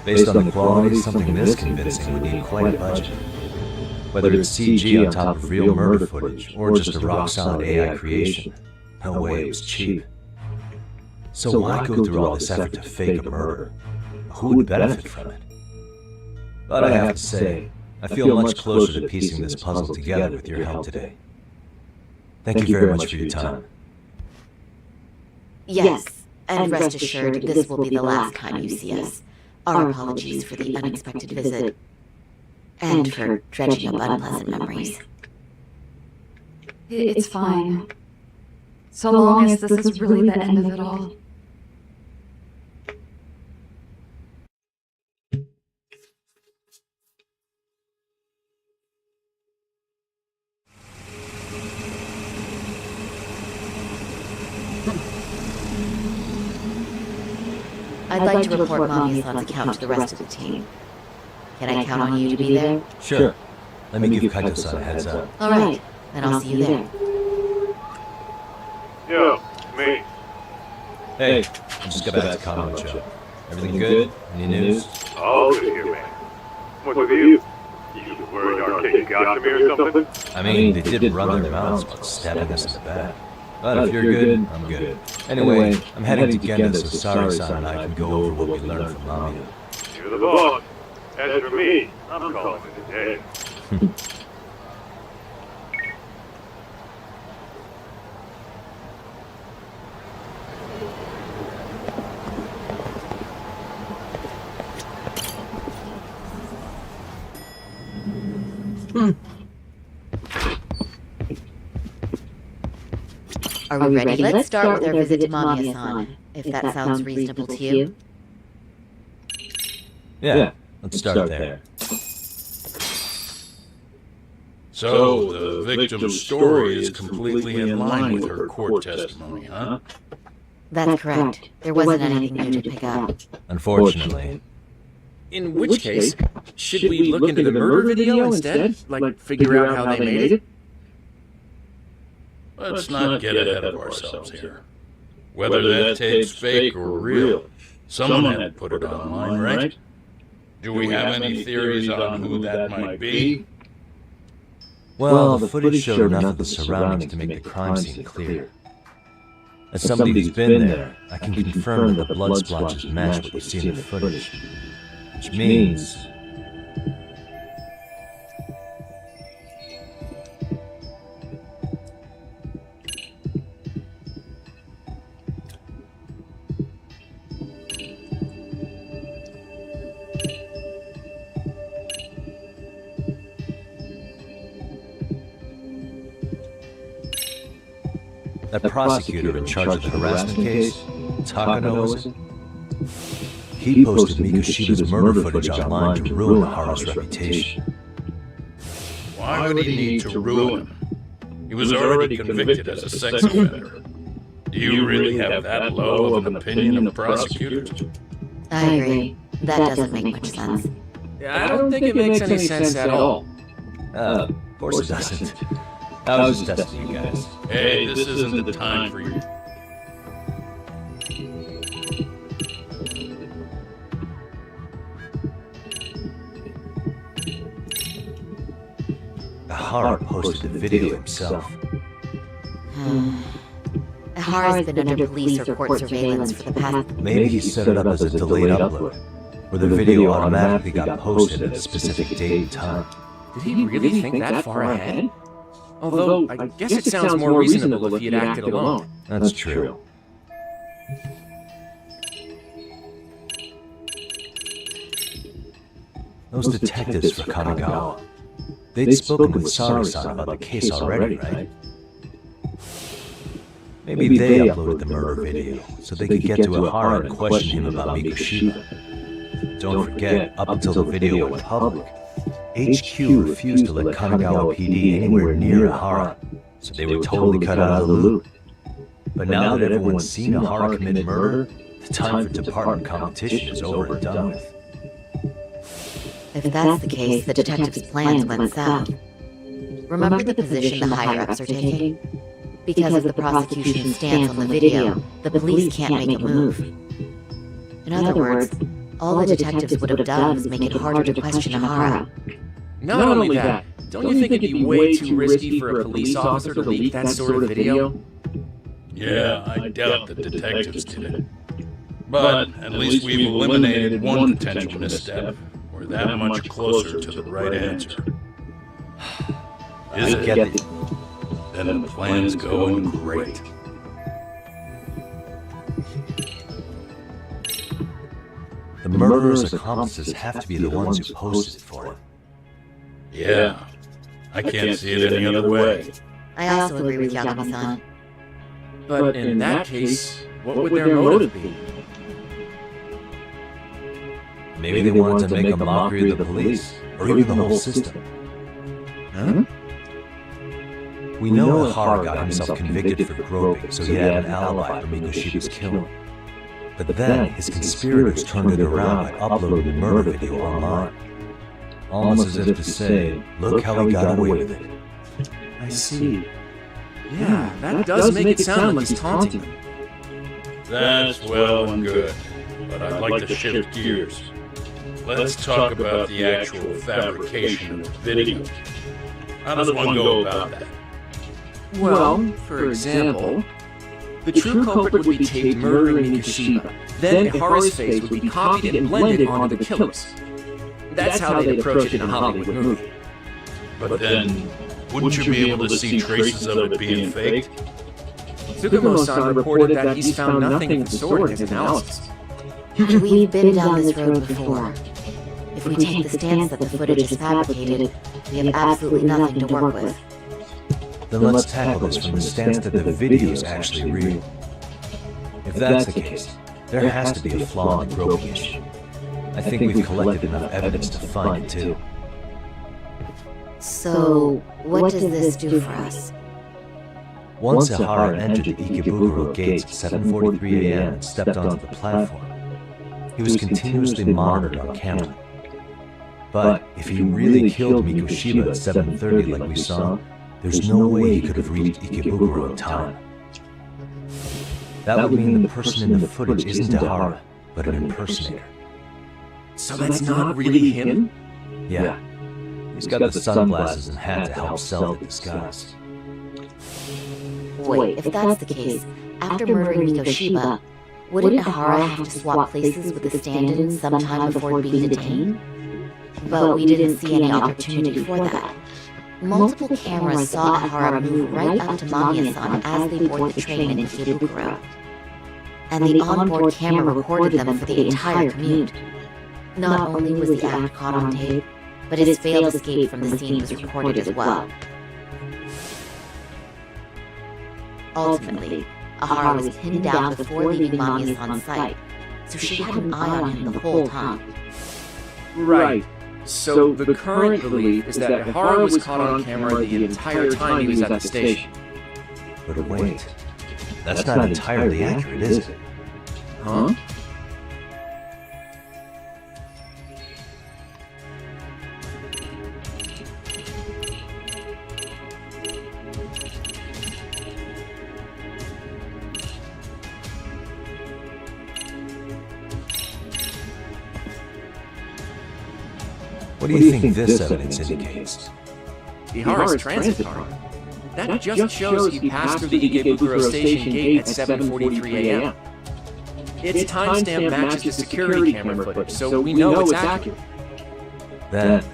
Based on the quality, something this convincing would need quite a budget. Whether it's CG on top of real murder footage, or just a rock-solid AI creation, no way it was cheap. So why go through all this effort to fake a murder? Who would benefit from it? But I have to say, I feel much closer to piecing this puzzle together with your help today. Thank you very much for your time. Yes, and rest assured this will be the last time you see us. Our apologies for the unexpected visit, and for dredging up unpleasant memories. It's fine. So long as this is really the end of it all. I'd like to report Mommy Hassan's account to the rest of the team. Can I count on you to be there? Sure. Let me give Kaito-san a heads up. Alright, then I'll see you there. Yo, me. Hey, I just got back to Kamacho. Everything good? Any news? All good here, man. What's with you? You worried our case got to me or something? I mean, they did run their mouths about stabbing us in the back. But if you're good, I'm good. Anyway, I'm heading to Genda, so Sari-san and I can go over what we learned from Lamia. You're the boss. As for me, I'm calling it a day. Are we ready? Let's start with our visit to Mamiya-san, if that sounds reasonable to you. Yeah, let's start there. So, the victim's story is completely in line with her court testimony, huh? That's correct. There wasn't anything new to pick up. Unfortunately. In which case, should we look into the murder video instead? Like, figure out how they made it? Let's not get ahead of ourselves here. Whether that tape's fake or real, someone had to put it online, right? Do we have any theories on who that might be? Well, the footage showed enough of the surroundings to make the crime scene clear. As somebody who's been there, I can confirm that the blood splotches match what you see in the footage. Which means... that prosecutor in charge of the harassment case, Takano, was it? He posted Mikoshiba's murder footage online to ruin Hara's reputation. Why would he need to ruin him? He was already convicted as a sex offender. Do you really have that low of an opinion of prosecutors? I agree. That doesn't make much sense. Yeah, I don't think it makes any sense at all. Of course it doesn't. I was just testing you guys. Hey, this isn't the time for you. Hara posted the video himself. Hara's been under police or court surveillance for the past... Maybe he set it up as a delayed upload, where the video automatically got posted at a specific date and time. Did he really think that far ahead? Although, I guess it sounds more reasonable if he had acted alone. That's true. Those detectives for Kanagawa, they'd spoken with Sari-san about the case already, right? Maybe they uploaded the murder video, so they could get to Ihara and question him about Mikoshiba. Don't forget, up until the video went public, HQ refused to let Kanagawa PD anywhere near Ihara, so they were totally cut out of the loop. But now that everyone's seen Ihara commit murder, the time for department competition is over and done with. If that's the case, the detectives' plans went south. Remember the position the higher-ups are taking? Because of the prosecution's stance on the video, the police can't make a move. In other words, all the detectives would have done was make it harder to question Ihara. Not only that, don't you think it'd be way too risky for a police officer to leak that sort of video? Yeah, I doubt the detectives did it. But at least we've eliminated one potential misstep. We're that much closer to the right answer. Is it? Then the plan's going great. The murderer's accomplices have to be the ones who posted for it. Yeah, I can't see it any other way. I also agree with Yagami-san. But in that case, what would their motive be? Maybe they wanted to make a mockery of the police, or even the whole system. Huh? We know Ihara got himself convicted for groping, so he had an alibi for Mikoshiba's killing. But then, his conspirators turned it around by uploading the murder video online. Almost as if to say, look how he got away with it. I see. Yeah, that does make it sound like he's taunting them. That's well and good, but I'd like to shift gears. Let's talk about the actual fabrication of the video. How does one go about that? Well, for example, the true culprit would be taped murdering Mikushima. Then Ihara's face would be copied and blended onto the killers. That's how they'd approach it in a Hollywood movie. But then, wouldn't you be able to see traces of it being faked? Tsukumo-san reported that he's found nothing of the sort in his analysis. We've been down this road before. If we take the stance that the footage is fabricated, we have absolutely nothing to work with. Then let's tackle this from the stance that the video is actually real. If that's the case, there has to be a flaw in the groping issue. I think we've collected enough evidence to find it too. So, what does this do for us? Once Ihara entered the Ikebukuro gates at 7:43 a.m. and stepped onto the platform, he was continuously monitored on camera. But if he really killed Mikushima at 7:30 like we saw, there's no way he could have reached Ikebukuro in time. That would mean the person in the footage isn't Ihara, but an impersonator. So that's not really him? Yeah. He's got the sunglasses and hat to help sell the disguise. Wait, if that's the case, after murdering Mikushima, wouldn't Ihara have to swap places with the stand-in sometime before being detained? But we didn't see any opportunity for that. Multiple cameras saw Ihara move right up to Mamiya-san as they board the train in Ikebukuro. And the onboard camera recorded them for the entire commute. Not only was the act caught on tape, but his failed escape from the scene was recorded as well. Ultimately, Ihara was pinned down before leaving Mamiya-san's sight, so she had an eye on him the whole time. Right. So the current belief is that Ihara was caught on camera the entire time he was at the station. But wait, that's not entirely accurate, is it? Huh? What do you think this evidence indicates? Ihara's transit card. That just shows he passed through the Ikebukuro station gate at 7:43 a.m. Its timestamp matches the security camera footage, so we know it's accurate. Then,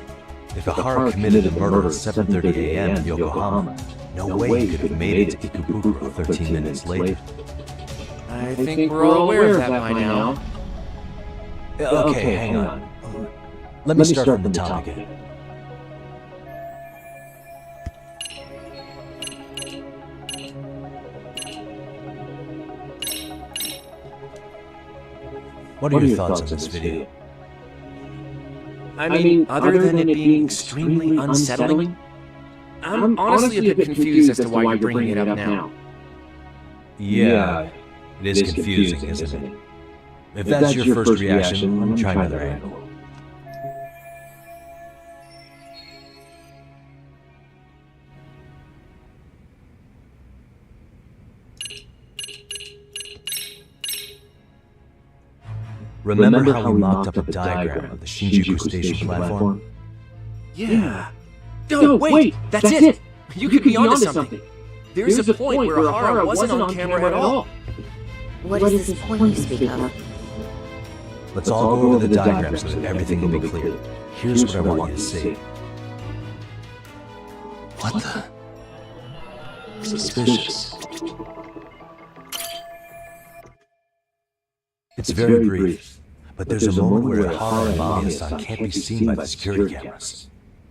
if Ihara committed a murder at 7:30 a.m. in Yokohama, no way he could have made it to Ikebukuro 13 minutes later. I think we're all aware of that by now. Okay, hang on. Let me start from the top again. What are your thoughts on this video? I mean, other than it being extremely unsettling, I'm honestly a bit confused as to why you're bringing it up now. Yeah, it is confusing, isn't it? If that's your first reaction, let me try another angle. Remember how we mocked up a diagram of the Shinjuku Station platform? Yeah. No, wait, that's it! You could be onto something. There's a point where Ihara wasn't on camera at all. What is this point you speak of? Let's all go over the diagram so that everything will be clear. Here's what I want you to see. What the? Suspicious. It's very brief, but there's a moment where Ihara and Mamiya-san can't be seen by the security cameras.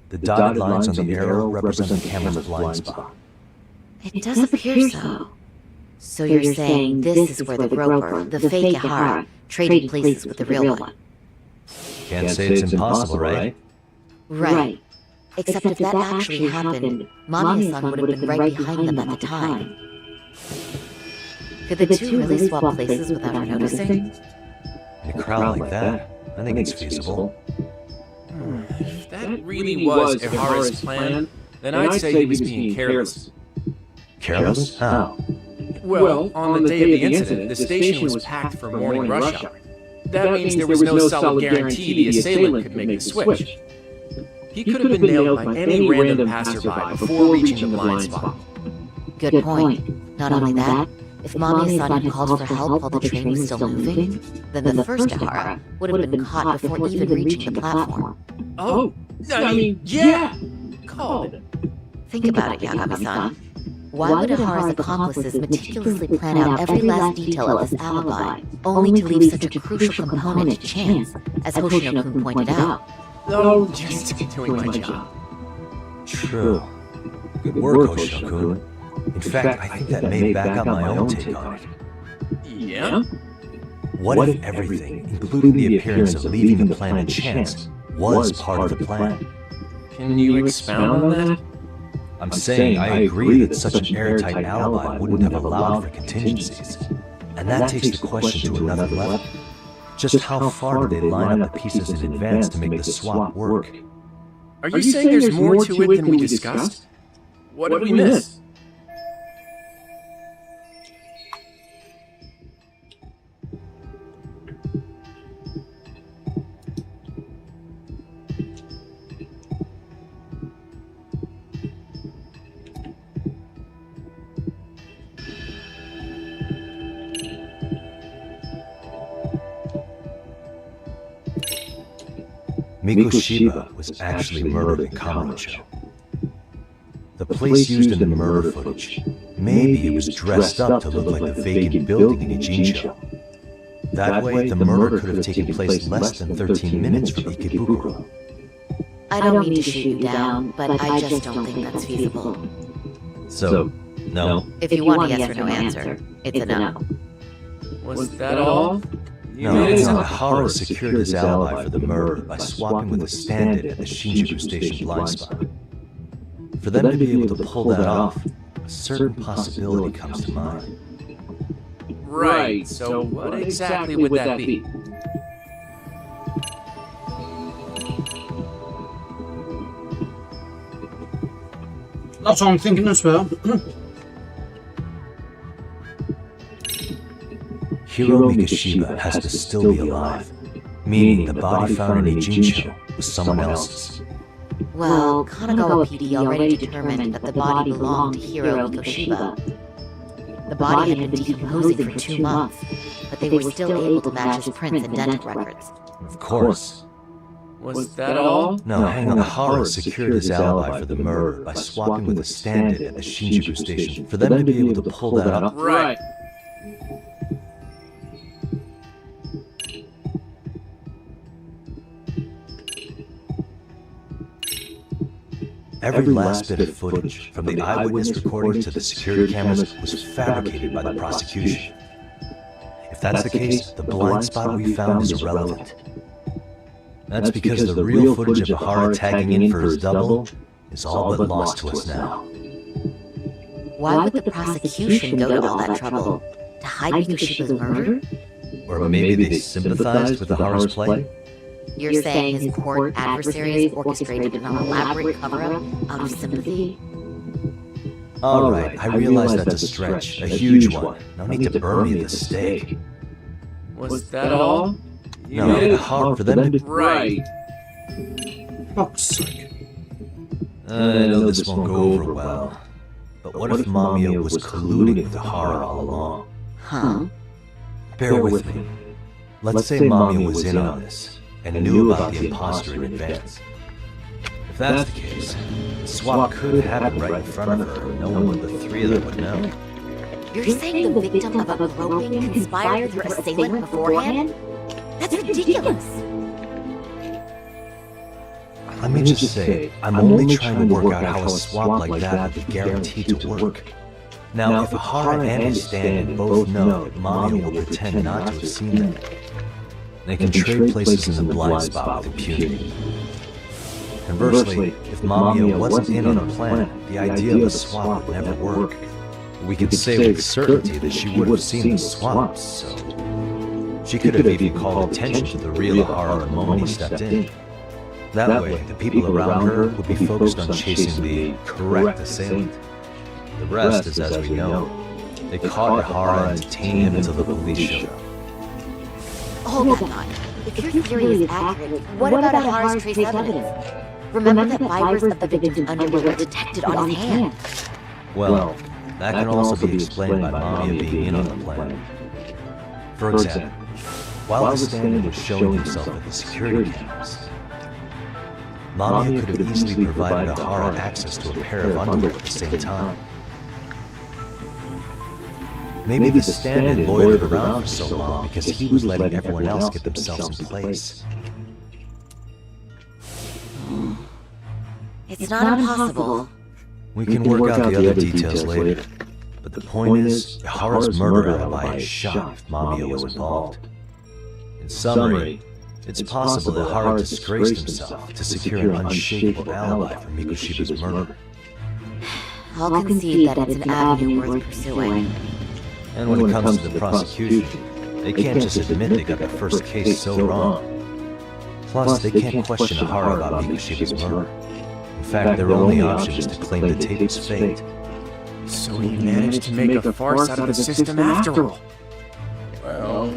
The dotted lines on the arrow represent the camera's blind spot. It does appear so. So you're saying this is where the groper, the fake Ihara, traded places with the real one? Can't say it's impossible, right? Right. Except if that actually happened, Mamiya-san would have been right behind them at the time. Could the two really swap places without her noticing? In a crowd like that, I think it's feasible. If that really was Ihara's plan, then I'd say he was being careless. Careless? How? Well, on the day of the incident, the station was packed for morning rush hour. That means there was no solid guarantee the assailant could make the switch. He could have been nailed by any random passerby before reaching the blind spot. Good point. Not only that, if Mommy Asani called for help while the train was still moving, then the first Ahara would have been caught before even reaching the platform. Oh, I mean, yeah! Called it. Think about it, Yagami-san. Why would Ahara's accomplices meticulously plan out every last detail of this alibi, only to leave such a crucial component to chance, as Hoshino-kun pointed out? Oh, just doing my job. True. Good work, Hoshino-kun. In fact, I think that may back up my own take on it. Yeah? What if everything, including the appearance of leaving the planet chance, was part of the plan? Can you expound on that? I'm saying I agree that such an airtight alibi wouldn't have allowed for contingencies. And that takes the question to another level. Just how far did they line up the pieces in advance to make the swap work? Are you saying there's more to it than we discussed? What did we miss? Mikoshiba was actually murdered in Kamurocho. The place used in the murder footage, maybe it was dressed up to look like the vacant building in Ijincho. That way, the murder could have taken place less than 13 minutes from Ikebukuro. I don't mean to shoot you down, but I just don't think that's feasible. So, no? If you want a yes or no answer, it's a no. Was that all? No, Ahara secured his alibi for the murder by swapping with a stand-in at the Shinjuku Station blind spot. For them to be able to pull that off, a certain possibility comes to mind. Right, so what exactly would that be? That's what I'm thinking as well. Hiro Mikoshiba has to still be alive, meaning the body found in Ijincho was someone else's. Well, Kanagawa PD already determined that the body belonged to Hiro Mikoshiba. The body had been decomposing for 2 months, but they were still able to match his prints and dental records. Of course. Was that all? No, hang on. Ahara secured his alibi for the murder by swapping with a stand-in at the Shinjuku Station for them to be able to pull that off. Right. Every last bit of footage, from the eyewitness recordings to the security cameras, was fabricated by the prosecution. If that's the case, the blind spot we found is irrelevant. That's because the real footage of Ahara tagging in for his double is all but lost to us now. Why would the prosecution go to all that trouble? To hide Mikoshiba's murder? Or maybe they sympathized with Ahara's play? You're saying his court adversaries orchestrated an elaborate cover-up out of sympathy? Alright, I realize that's a stretch, a huge one. No need to burn me at the stake. Was that all? No, Ahara for them to... Right. Fuck's sake. I know this won't go over well. But what if Mamiya was colluding with Ahara all along? Huh? Bear with me. Let's say Mamiya was in on this, and knew about the imposter in advance. If that's the case, the swap could happen right in front of her, and no one but the three of them would know. You're saying the victim of a groping conspired with her assailant beforehand? That's ridiculous! Let me just say, I'm only trying to work out how a swap like that would be guaranteed to work. Now, if Ahara and his stand-in both know that Mamiya will pretend not to have seen them, they can trade places in the blind spot with impunity. Conversely, if Mamiya wasn't in on the plan, the idea of a swap would never work. We can say with certainty that she would have seen the swap, so... She could have even called attention to the real Ahara the moment he stepped in. That way, the people around her would be focused on chasing the correct assailant. The rest is as we know. They caught Ahara and detained him until the police showed up. Hold that thought. If your theory is accurate, what about Ahara's trace evidence? Remember that fibers of the victim's underwear were detected on his hand. Well, that can also be explained by Mamiya being in on the plan. For example, while the stand-in was showing himself at the security cameras, Mamiya could have easily provided Ahara access to a pair of underwear at the same time. Maybe the stand-in loitered around for so long because he was letting everyone else get themselves in place. It's not impossible. We can work out the other details later, but the point is, Ahara's murder alibi is shot if Mamiya was involved. In summary, it's possible that Ahara disgraced himself to secure an unshakable alibi for Mikoshiba's murder. I'll concede that it's an avenue worth pursuing. And when it comes to the prosecution, they can't just admit they got the first case so wrong. Plus, they can't question Ahara about Mikoshiba's murder. In fact, their only option is to claim the tape was faked. So he managed to make a farce out of the system after all. Well,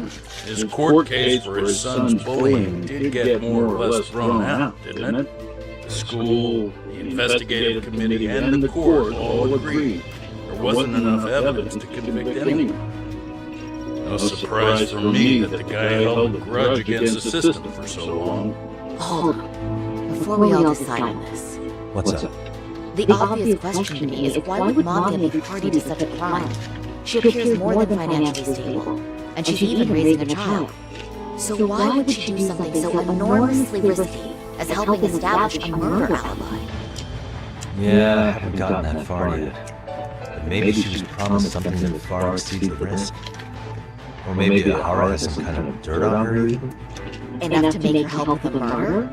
his court case for his son's bullying did get more or less thrown out, didn't it? The school, the investigative committee, and the court all agreed there wasn't enough evidence to convict anyone. No surprise for me that the guy held a grudge against the system for so long. Hold on. Before we all decide on this. What's up? The obvious question to me is why would Mamiya be party to such a crime? She appears more than financially stable, and she's even raising a child. So why would she do something so enormously risky as helping establish a murder alibi? Yeah, I haven't gotten that far yet. But maybe she was promised something that far exceeds the risk. Or maybe Ahara has some kind of dirt on her even? Enough to make her help with the murder?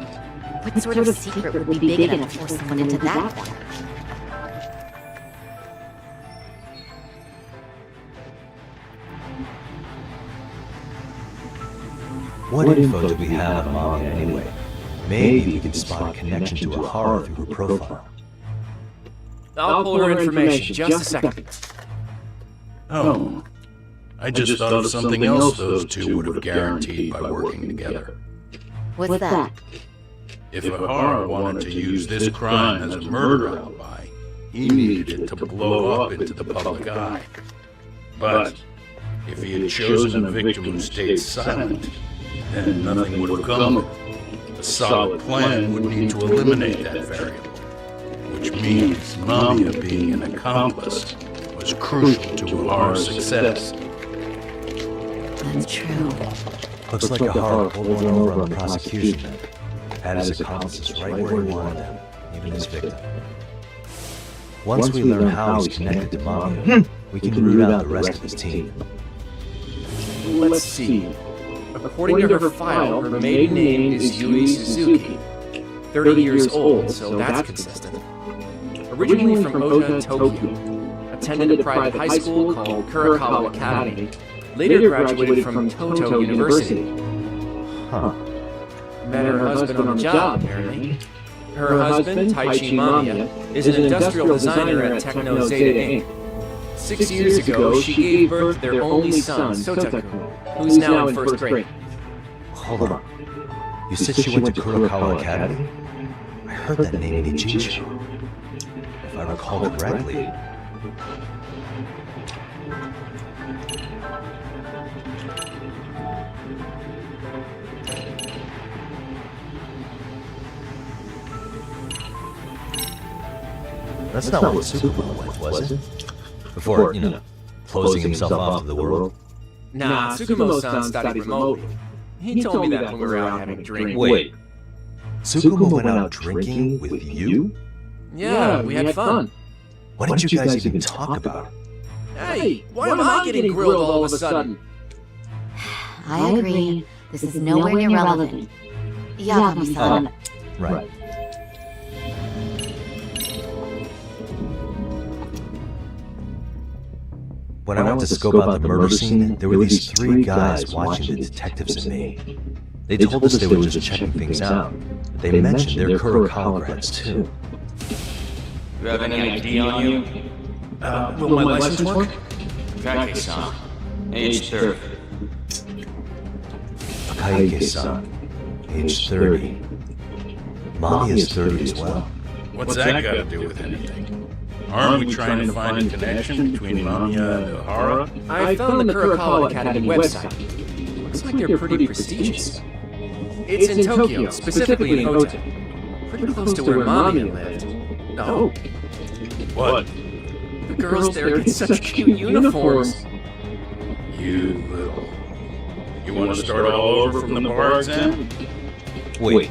What sort of secret would be big enough to force someone into that corner? What info do we have on Mamiya anyway? Maybe we can spot a connection to Ahara through her profile. I'll pull her information, just a second. Oh, I just thought of something else those two would have guaranteed by working together. What's that? If Ahara wanted to use this crime as a murder alibi, he needed it to blow up into the public eye. But if he had chosen a victim who stayed silent, then nothing would have come of it. A solid plan would need to eliminate that variable, which means Mamiya being an accomplice was crucial to Ahara's success. That's true. Looks like Ahara pulled one over on the prosecution then. Had his accomplices right where he wanted them, even his victim. Once we learn how he's connected to Mamiya, we can root out the rest of his team. Let's see. According to her file, her maiden name is Yui Suzuki. 30 years old, so that's consistent. Originally from Ota, Tokyo. Attended a private high school called Kurakawa Academy. Later graduated from Toto University. Huh. Met her husband on the job, apparently. Her husband, Taichi Mamiya, is an industrial designer at Techno Zeta Inc. 6 years ago, she gave birth to their only son, Sotaku, who's now in first grade. Hold on. You said she went to Kurakawa Academy? I heard that name in Ijincho. If I recall correctly... That's not where Tsukumo went, was it? Before, closing himself off to the world? Nah, Tsukumo-san studied remotely. He told me that when we were out having a drink. Wait. Tsukumo went out drinking with you? Yeah, we had fun. What did you guys even talk about? Hey, why am I getting grilled all of a sudden? I agree. This is nowhere near relevant. Yagami-san. Right. When I went to scope out the murder scene, there were these three guys watching the detectives and me. They told us they were just checking things out, but they mentioned they're Kurakawa grads too. You have any ID on you? Will my license work? Kake-san, age 30. Kaike-san, age 30. Mami is 30 as well. What's that got to do with anything? Aren't we trying to find a connection between Mamiya and Ohara? I found the Kurokawa Academy website. Looks like they're pretty prestigious. It's in Tokyo, specifically in Ota. Pretty close to where Mamiya lived. Oh. What? The girls there get such cute uniforms. You little... You want to start all over from the bar exam? Wait,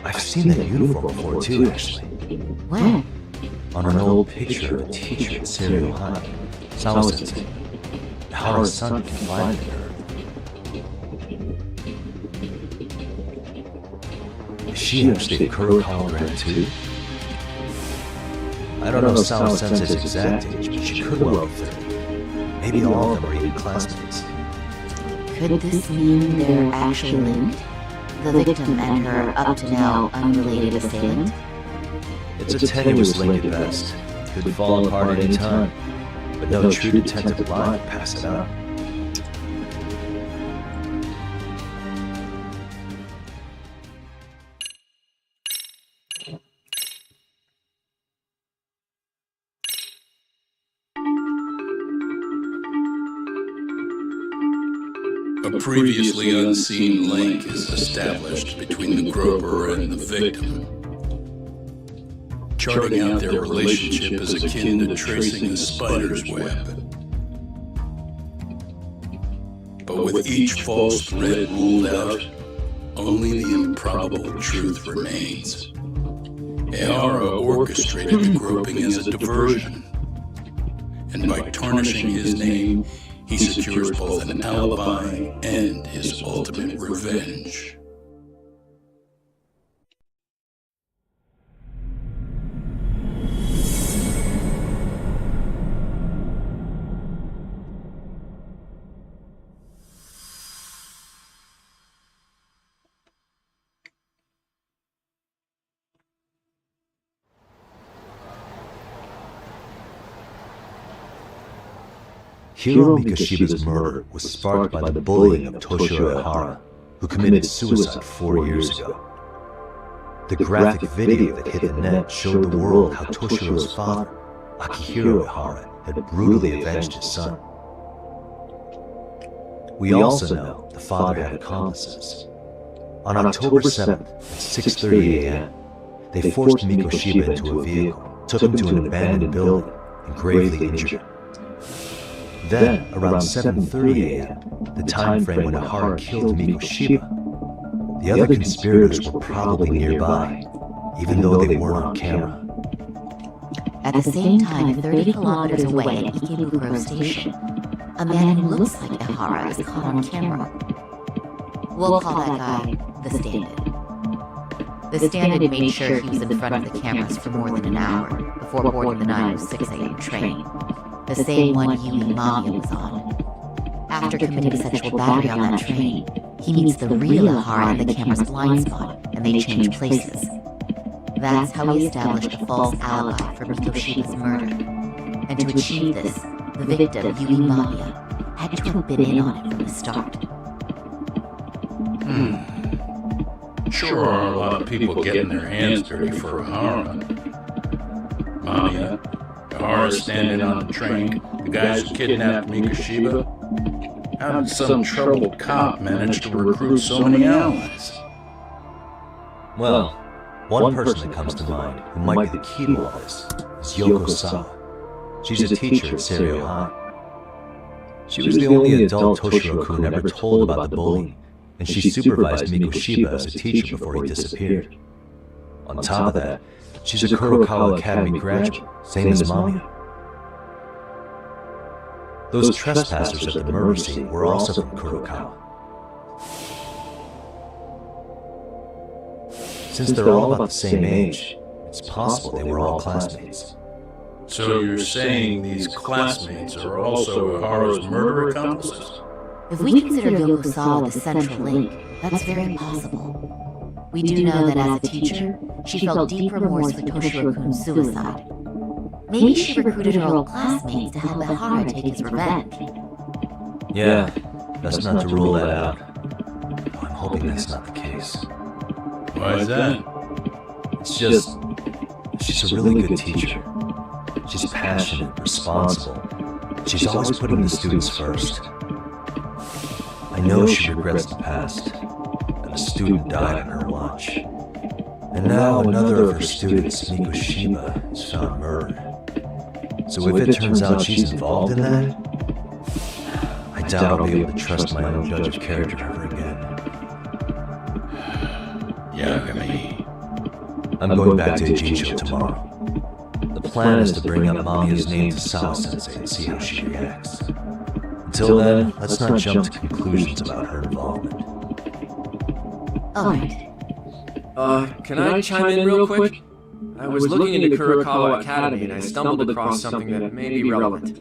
I've seen that uniform before too, actually. Where? On an old picture of a teacher at Seiryo High, Sawa-sensei. Ohara's son can find her. Is she actually a Kurokawa grad too? I don't know Sawa-sensei's exact age, but she could well be 30. Maybe all of them are even classmates. Could this mean they're actually linked? The victim and her up to now unrelated assailant? It's a tenuous link at best. Could fall apart at any time. But no true detective line would pass it up. A previously unseen link is established between the groper and the victim. Charting out their relationship is akin to tracing a spider's web. But with each false thread ruled out, only the improbable truth remains. Ehara orchestrated the groping as a diversion, and by tarnishing his name, he secures both an alibi and his ultimate revenge. Hiro Mikoshiba's murder was sparked by the bullying of Toshiro Ehara, who committed suicide 4 years ago. The graphic video that hit the net showed the world how Toshiro's father, Akihiro Ehara, had brutally avenged his son. We also know the father had accomplices. On October 7th at 6:30 a.m., they forced Mikoshiba into a vehicle, took him to an abandoned building, and gravely injured him. Then, around 7:30 a.m., the time frame when Ehara killed Mikoshiba, the other conspirators were probably nearby, even though they weren't on camera. At the same time, 30 kilometers away at Ikebukuro Station, a man who looks like Ehara is caught on camera. We'll call that guy the Stand-In. The Stand-In made sure he was in front of the cameras for more than an hour before boarding the 9:06 a.m. train, the same one Yumi Mamiya was on. After committing sexual battery on that train, he meets the real Ehara in the camera's blind spot, and they change places. That's how he established a false alibi for Mikoshiba's murder. And to achieve this, the victim, Yumi Mamiya, had to have been in on it from the start. Sure are a lot of people getting their hands dirty for Ehara. Mamiya, Ehara standing on the train, the guys who kidnapped Mikoshiba. How did some troubled cop manage to recruit so many allies? Well, one person that comes to mind who might be the key to all this is Yoko Sawa. She's a teacher at Seiryo High. She was the only adult Toshiro-kun ever told about the bullying, and she supervised Mikoshiba as a teacher before he disappeared. On top of that, she's a Kurokawa Academy graduate, same as Mamiya. Those trespassers at the murder scene were also from Kurokawa. Since they're all about the same age, it's possible they were all classmates. So you're saying these classmates are also Ehara's murder accomplices? If we consider Yoko Sawa the central link, that's very possible. We do know that as a teacher, she felt deep remorse for Toshiro-kun's suicide. Maybe she recruited her old classmates to help Ehara take his revenge. Yeah, best not to rule that out. I'm hoping that's not the case. Why is that? It's just... she's a really good teacher. She's passionate, responsible. She's always putting the students first. I know she regrets the past, and a student died on her watch. And now another of her students, Miko Shiba, is found murdered. So if it turns out she's involved in that, I doubt I'll be able to trust my own judge of character ever again. Yagami. I'm going back to Ijincho tomorrow. The plan is to bring up Mamiya's name to Sawa-sensei and see how she reacts. Until then, let's not jump to conclusions about her involvement. Alright. Can I chime in real quick? I was looking into Kurokawa Academy and I stumbled across something that may be relevant.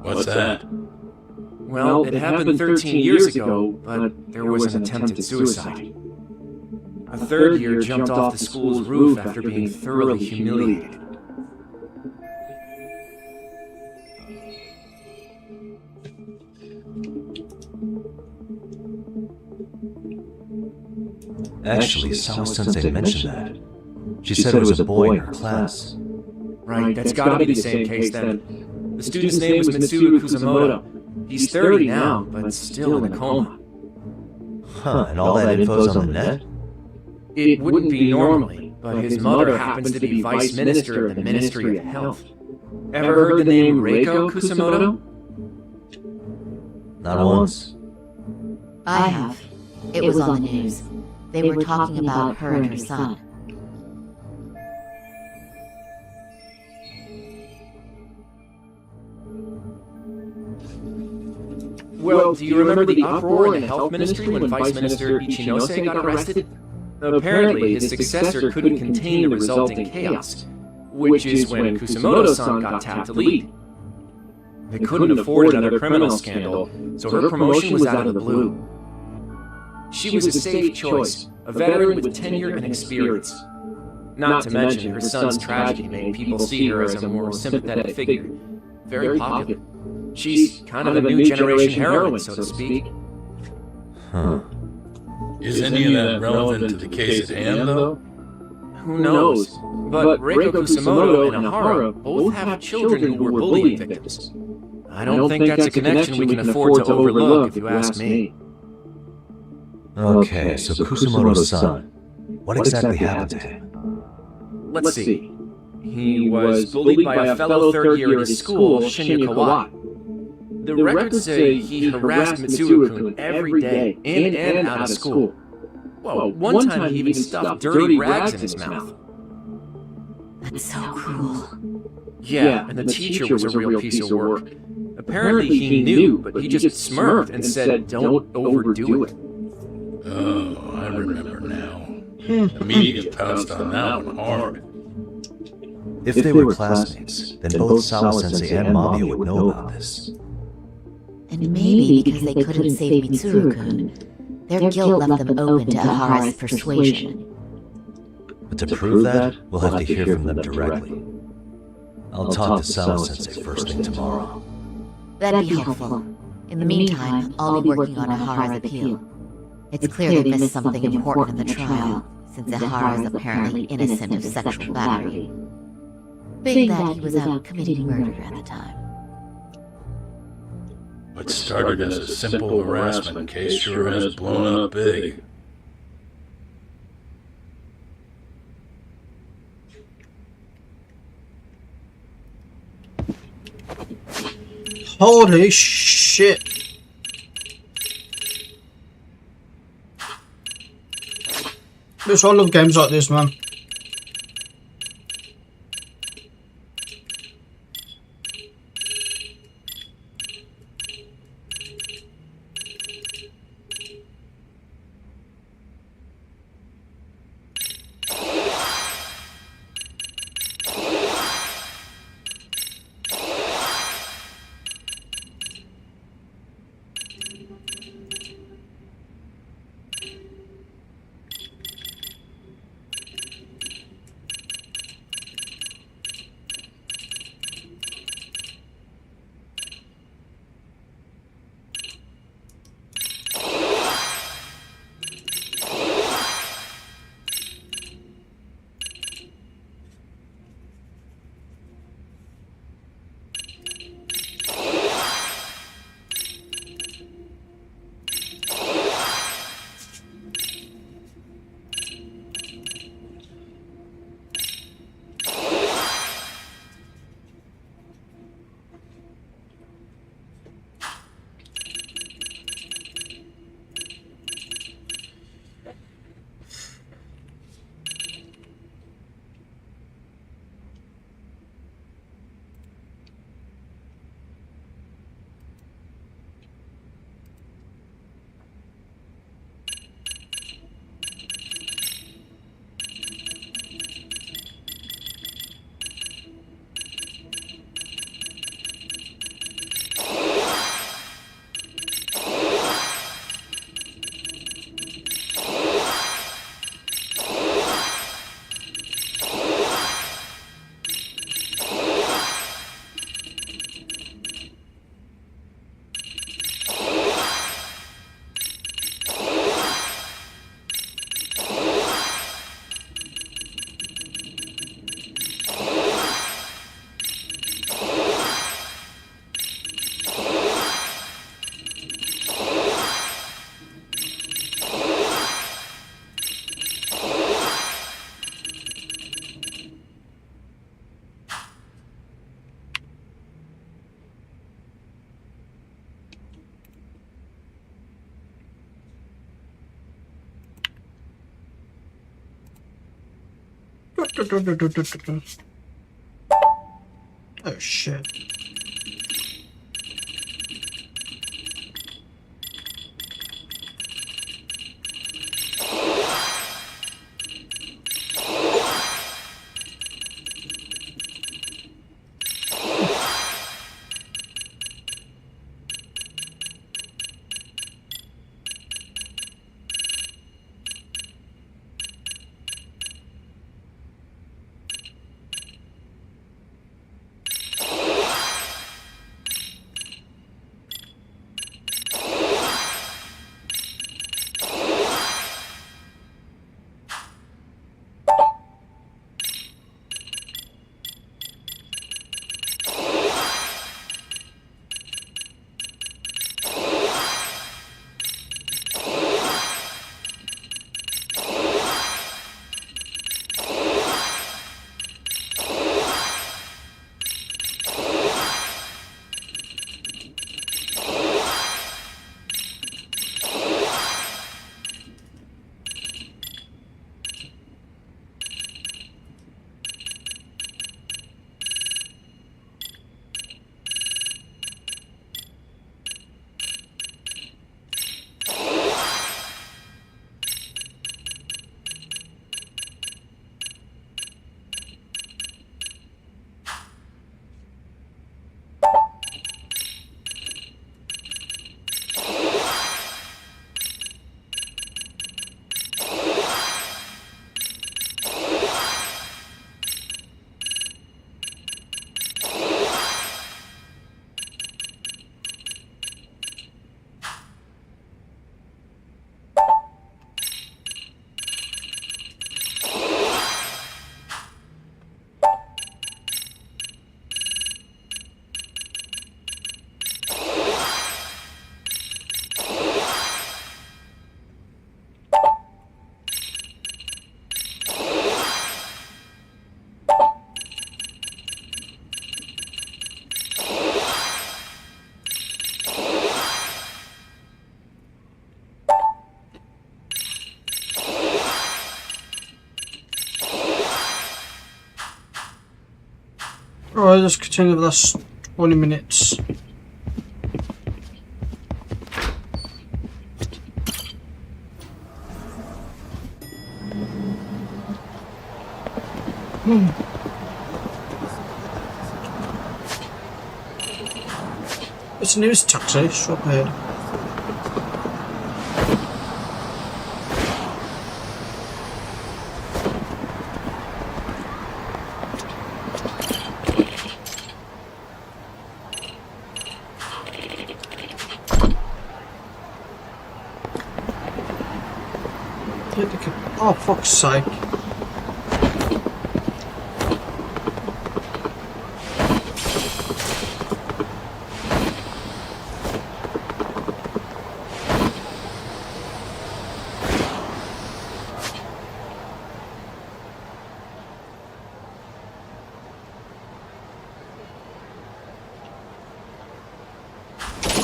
What's that? Well, it happened 13 years ago, but there was an attempted suicide. A third year jumped off the school's roof after being thoroughly humiliated. Actually, Sawa-sensei mentioned that. She said it was a boy in her class. Right, that's gotta be the same case then. The student's name was Mitsuo Kusamoto. He's 30 now, but still in a coma. Huh, and all that info's on the net? It wouldn't be normally, but his mother happens to be Vice Minister of the Ministry of Health. Ever heard the name Reiko Kusamoto? Not once. I have. It was on the news. They were talking about her and her son. Well, do you remember the uproar in the health ministry when Vice Minister Ichinose got arrested? Apparently, his successor couldn't contain the resulting chaos, which is when Kusamoto-san got tapped to lead. They couldn't afford another criminal scandal, so her promotion was out of the blue. She was a safe choice, a veteran with tenure and experience. Not to mention, her son's tragedy made people see her as a more sympathetic figure. Very popular. She's kind of a new generation heroine, so to speak. Huh. Is any of that relevant to the case at hand, though? Who knows? But Reiko Kusamoto and Ahara both have children who were bullying victims. I don't think that's a connection we can afford to overlook, if you ask me. Okay, so Kusamoto's son. What exactly happened to him? Let's see. He was bullied by a fellow third year at his school, Shinya Kawai. The records say he harassed Mitsuo-kun every day, in and out of school. Well, one time he even stuffed dirty rags in his mouth. That's so cruel. Yeah, and the teacher was a real piece of work. Apparently he knew, but he just smirked and said, "Don't overdo it." Oh, I remember now. The media pounced on that one hard. If they were classmates, then both Sawa-sensei and Mamiya would know about this. And maybe because they couldn't save Mitsuru-kun, their guilt left them open to Ahara's persuasion. But to prove that, we'll have to hear from them directly. I'll talk to Sawa-sensei first thing tomorrow. That'd be helpful. In the meantime, I'll be working on Ahara's appeal. It's clear they missed something important in the trial, since Ahara is apparently innocent of sexual battery. Being that he was out committing murder at the time. What started as a simple harassment case sure has blown up big. Holy shit. Bitch, I love games like this, man. Oh shit. Alright, let's continue the last 20 minutes. It's the nearest taxi, straight ahead. Oh, fuck's sake.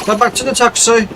Get back to the taxi.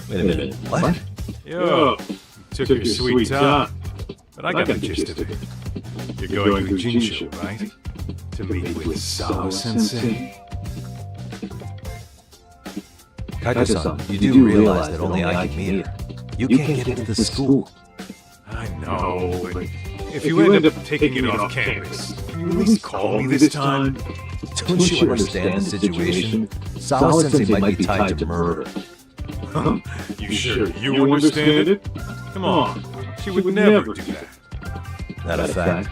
Wait a minute. What? Yo, took your sweet time. But I got the gist of it. You're going to Jinsho, right? To meet with Sawa-sensei. Kaito-san, you do realize that only I can meet her. You can't get into the school. I know, but if you end up taking it off campus, can you at least call me this time? Don't you understand the situation? Sawa-sensei might be tied to murder. You sure you understand it? Come on, she would never do that. Not a fact.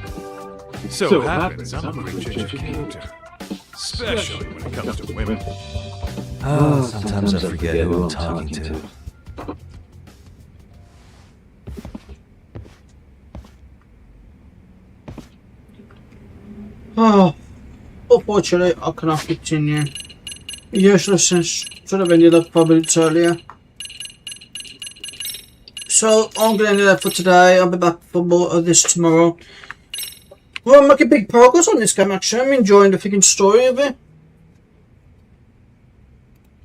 So happens I'm a great judge of character, especially when it comes to women. Oh, sometimes I forget who I'm talking to. Oh, unfortunately, I cannot continue. Useless since should have ended up probably earlier. So I'm going to end it there for today. I'll be back for more of this tomorrow. Well, I'm making big progress on this game actually. I'm enjoying the freaking story of it.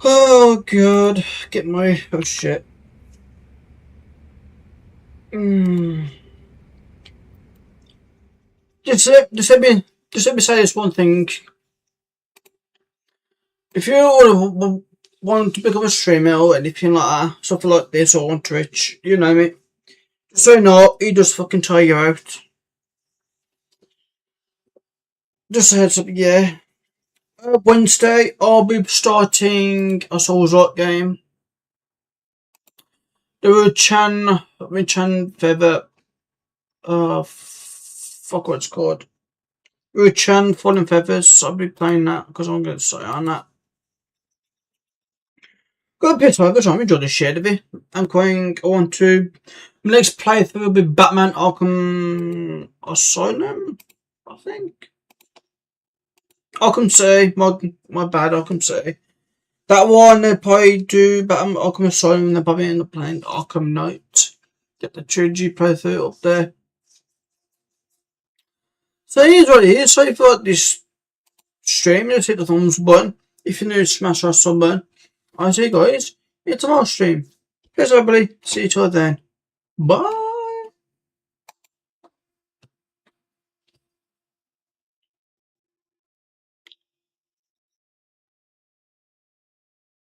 Oh god, get my oh shit. Just let me say this one thing. If you want to become a streamer or anything like that, something like this or on Twitch, you know me. Just so you know, he does fucking tire you out. Just a heads up, yeah. Wednesday, I'll be starting a Souls-like game. The Chan Feather. Fuck what it's called. Chan Fallen Feathers. I'll be playing that because I'm going to start on that. Good bit of time. Enjoy the shit of it. I want to. My next playthrough will be Batman Arkham Asylum, I think. Arkham City, my bad, Arkham City. That one they probably do Batman Arkham Asylum and they probably end up playing Arkham Knight. Get the trilogy playthrough up there. So here's what it is. So if you like this stream, just hit the thumbs button. If you're new, smash that sub button. I'll see you guys in tomorrow's stream. Cheers everybody, see you till then. Bye.